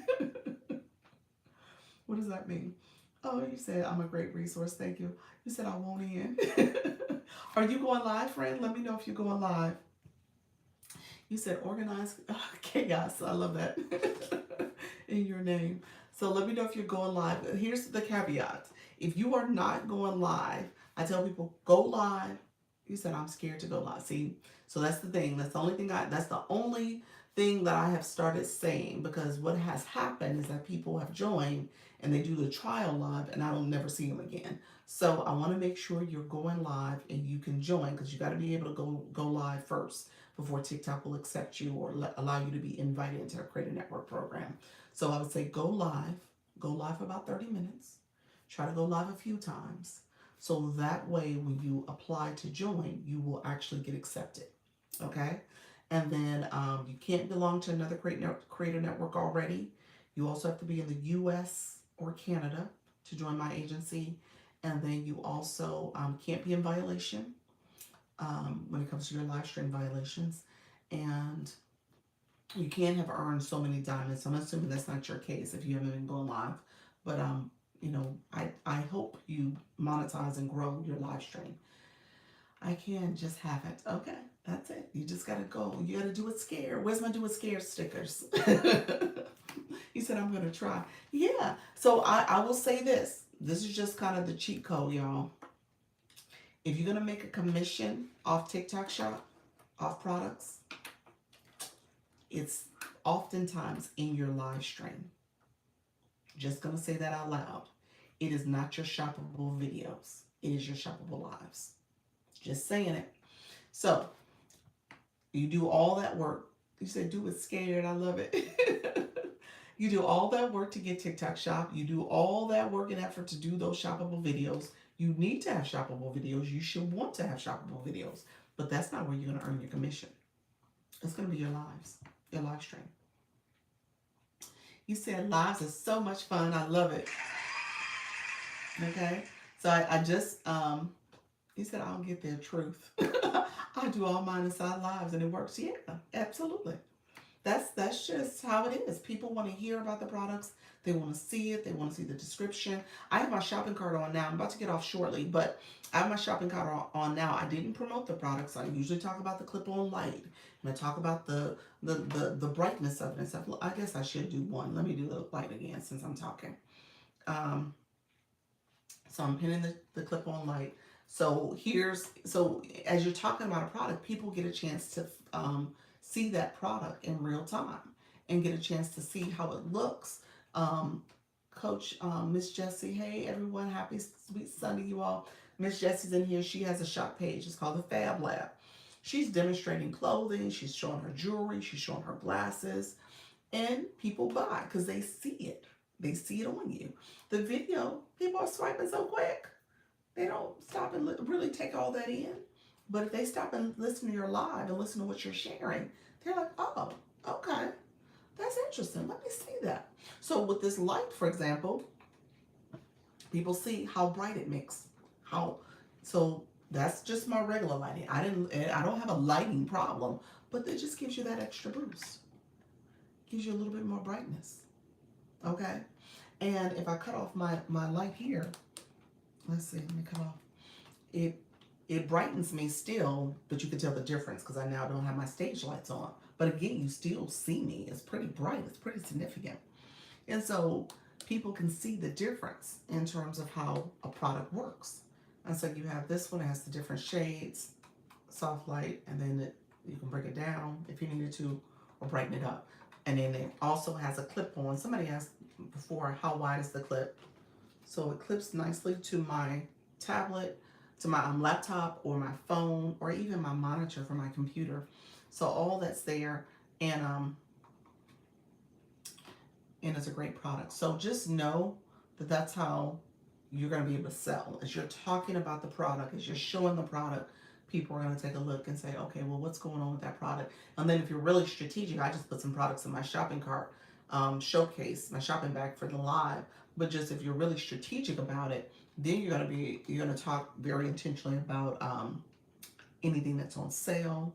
Speaker 1: What does that mean? Oh, you said I'm a great resource. Thank you. You said I won't in. Are you going live, friend? Let me know if you're going live. You said organized chaos. I love that in your name. So let me know if you're going live. Here's the caveat. If you are not going live, I tell people, go live. You said I'm scared to go live. See, so that's the thing. That's the only thing that I have started saying, because what has happened is that people have joined and they do the trial live and I don't never see them again. So I want to make sure you're going live and you can join, because you got to be able to go live first before TikTok will accept you or allow you to be invited into a Creator Network program. So I would say go live for about 30 minutes. Try to go live a few times. So that way, when you apply to join, you will actually get accepted. Okay? And then you can't belong to another Creator Network already. You also have to be in the US or Canada to join my agency. And then you also can't be in violation when it comes to your live stream violations. And you can't have earned so many diamonds. So I'm assuming that's not your case if you haven't been going live. But I hope you monetize and grow your live stream. I can just have it. Okay, that's it. You just gotta go. You gotta do it scared. Where's my do it scared stickers? He said I'm gonna try. Yeah. So I will say this. This is just kind of the cheat code, y'all. If you're gonna make a commission off TikTok Shop, off products, it's oftentimes in your live stream. Just gonna say that out loud. It is not your shoppable videos. It is your shoppable lives. Just saying it. So you do all that work. You said do it scared. I love it. You do all that work to get TikTok Shop. You do all that work and effort to do those shoppable videos. You need to have shoppable videos. You should want to have shoppable videos. But that's not where you're going to earn your commission. It's going to be your lives, your live stream. You said lives is so much fun. I love it. Okay. So I just, he said, I don't get their truth. I do all mine inside lives and it works. Yeah, absolutely. That's just how it is. People want to hear about the products. They want to see it. They want to see the description. I have my shopping cart on now. I'm about to get off shortly, but I have my shopping cart on now. I didn't promote the products. I usually talk about the clip-on light, and I talk about the brightness of it and stuff. I guess I should do one. Let me do the light again since I'm talking. So I'm pinning the clip-on light. So as you're talking about a product, people get a chance to see that product in real time and get a chance to see how it looks. Coach Miss Jessie, hey everyone, happy sweet Sunday, you all. Miss Jessie's in here. She has a shop page. It's called the Fab Lab. She's demonstrating clothing. She's showing her jewelry. She's showing her glasses, and people buy because they see it. They see it on you. The video, people are swiping so quick. They don't stop and really take all that in. But if they stop and listen to your live and listen to what you're sharing, they're like, oh, okay, that's interesting. Let me see that. So with this light, for example, people see how bright it makes. So that's just my regular lighting. I don't have a lighting problem, but it just gives you that extra boost. Gives you a little bit more brightness. Okay? And if I cut off my light here, let's see, let me cut off. It brightens me still, but you can tell the difference because I now don't have my stage lights on. But again, you still see me. It's pretty bright. It's pretty significant. And so people can see the difference in terms of how a product works. And so you have this one, it has the different shades, soft light, and then you can bring it down if you needed to, or brighten it up. And then it also has a clip on. Somebody asked before, how wide is the clip? So it clips nicely to my tablet, to my laptop, or my phone, or even my monitor for my computer. So all that's there, and it's a great product. So just know that that's how you're going to be able to sell. As you're talking about the product, as you're showing the product, people are going to take a look and say, okay, well, what's going on with that product? And then if you're really strategic, I just put some products in my shopping cart, showcase, my shopping bag for the live. But just if you're really strategic about it, then you're going to talk very intentionally about anything that's on sale,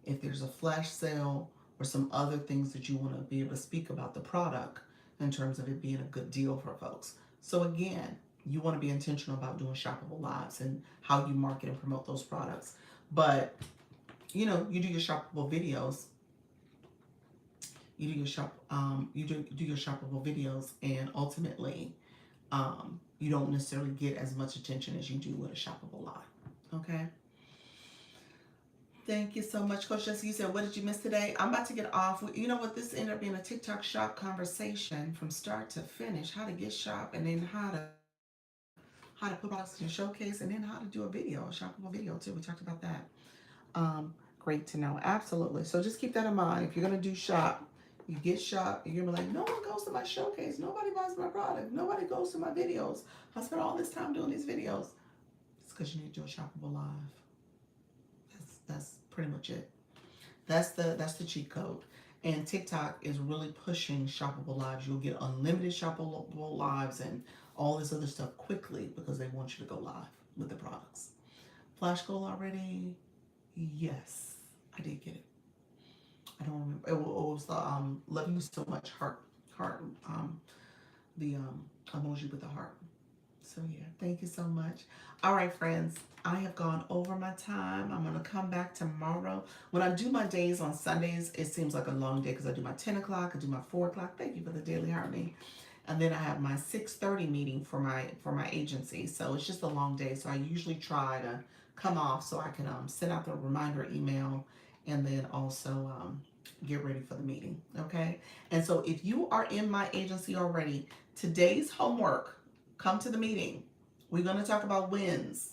Speaker 1: if there's a flash sale, or some other things that you want to be able to speak about the product in terms of it being a good deal for folks. So again, you want to be intentional about doing shoppable lives and how you market and promote those products. But you do your shoppable videos. You do your shoppable videos, and ultimately, you don't necessarily get as much attention as you do with a shoppable live. Okay. Thank you so much, Coach Jessica. You said, what did you miss today? I'm about to get off. You know what? This ended up being a TikTok shop conversation from start to finish. How to get shop, and then how to put products in your showcase, and then how to do a video, a shoppable video too. We talked about that. Great to know. Absolutely. So just keep that in mind. If you're gonna do shop, you get shop, you're gonna be like, no one goes to my showcase, nobody buys my product, nobody goes to my videos. I spent all this time doing these videos. It's because you need to do a shoppable live. That's pretty much it. That's the cheat code. And TikTok is really pushing shoppable lives. You'll get unlimited shoppable lives and all this other stuff quickly because they want you to go live with the products. Flash goal already? Yes, I did get it. I don't remember. It was the love you so much heart the emoji with the heart. So yeah, thank you so much. All right, friends, I have gone over my time. I'm gonna come back tomorrow. When I do my days on Sundays, it seems like a long day because I do my 10 o'clock, I do my 4 o'clock. Thank you for the daily harmony. And then I have my 6:30 meeting for my agency. So it's just a long day. So I usually try to come off so I can send out the reminder email and then also get ready for the meeting. Okay. And so if you are in my agency already, today's homework, come to the meeting. We're going to talk about wins.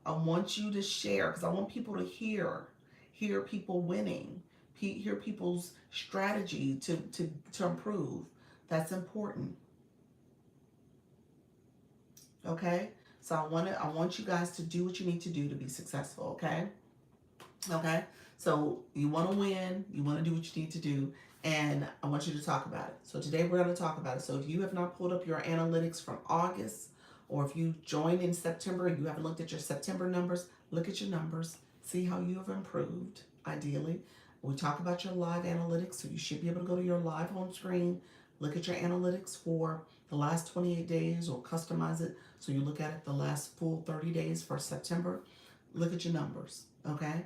Speaker 1: I want you to share because I want people to hear people winning, hear people's strategy to improve. That's important. Okay? So I want you guys to do what you need to do to be successful, okay? Okay? So you want to win, you want to do what you need to do, and I want you to talk about it. So today we're going to talk about it. So if you have not pulled up your analytics from August, or if you joined in September and you haven't looked at your September numbers, look at your numbers, see how you have improved, ideally. We talk about your live analytics, so you should be able to go to your live home screen, look at your analytics for the last 28 days or customize it so you look at it the last full 30 days for September. Look at your numbers, okay?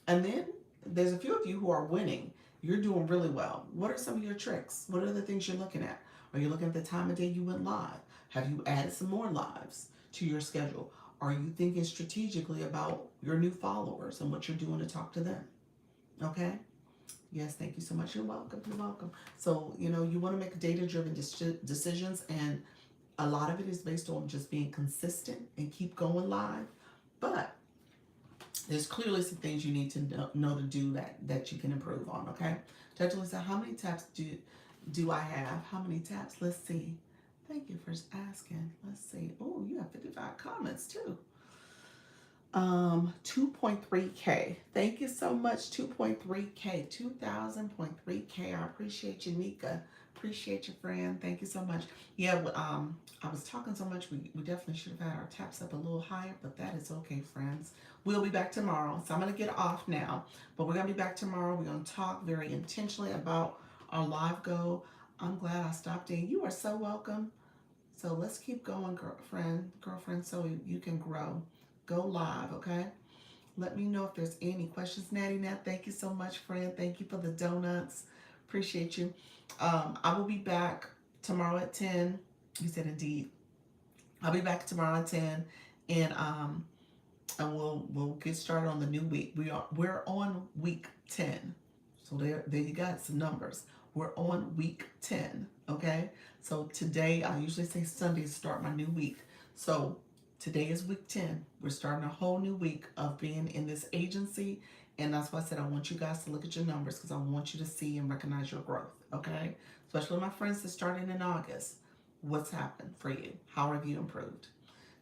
Speaker 1: And then there's a few of you who are winning. You're doing really well. What are some of your tricks? What are the things you're looking at? Are you looking at the time of day you went live? Have you added some more lives to your schedule? Are you thinking strategically about your new followers and what you're doing to talk to them? Okay? Yes, thank you so much. You're welcome. You're welcome. So, you want to make data-driven decisions, and a lot of it is based on just being consistent and keep going live. But there's clearly some things you need to know to do that you can improve on, okay? Judge Lisa, how many taps do I have? How many taps? Let's see. Thank you for asking. Let's see. Oh, you have 55 comments too. 2.3K. Thank you so much. 2.3K. 2,000.3K. I appreciate you, Nika. Appreciate you, friend. Thank you so much. Yeah, I was talking so much. We definitely should have had our taps up a little higher, but that is okay, friends. We'll be back tomorrow. So I'm going to get off now, but we're going to be back tomorrow. We're going to talk very intentionally about our live goal. I'm glad I stopped in. You are so welcome. So let's keep going, girlfriend, so you can grow. Go live, okay? Let me know if there's any questions. Natty Nat, thank you so much, friend. Thank you for the donuts. Appreciate you. I will be back tomorrow at 10. You said indeed. I'll be back tomorrow at 10, and we'll get started on the new week. We're on week 10. So there you got some numbers. We're on week 10, okay? So today, I usually say Sunday to start my new week. So today is week 10. We're starting a whole new week of being in this agency. And that's why I said I want you guys to look at your numbers because I want you to see and recognize your growth, okay? Especially my friends that started in August. What's happened for you? How have you improved?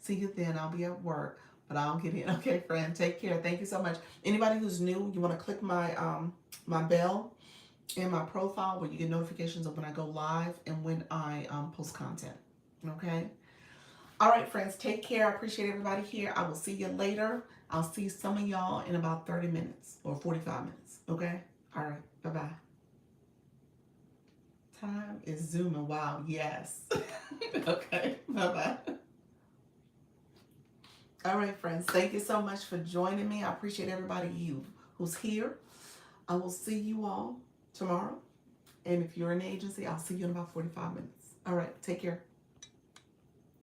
Speaker 1: See you then. I'll be at work, but I'll get in. Okay, friend. Take care. Thank you so much. Anybody who's new, you want to click my my bell in my profile where you get notifications of when I go live and when I post content. Okay? All right, friends. Take care. I appreciate everybody here. I will see you later. I'll see some of y'all in about 30 minutes or 45 minutes. Okay? All right. Bye-bye. Time is zooming. Wow. Yes. Okay. Bye-bye. All right, friends. Thank you so much for joining me. I appreciate everybody who's here. I will see you all tomorrow. And if you're in the agency, I'll see you in about 45 minutes. All right. Take care.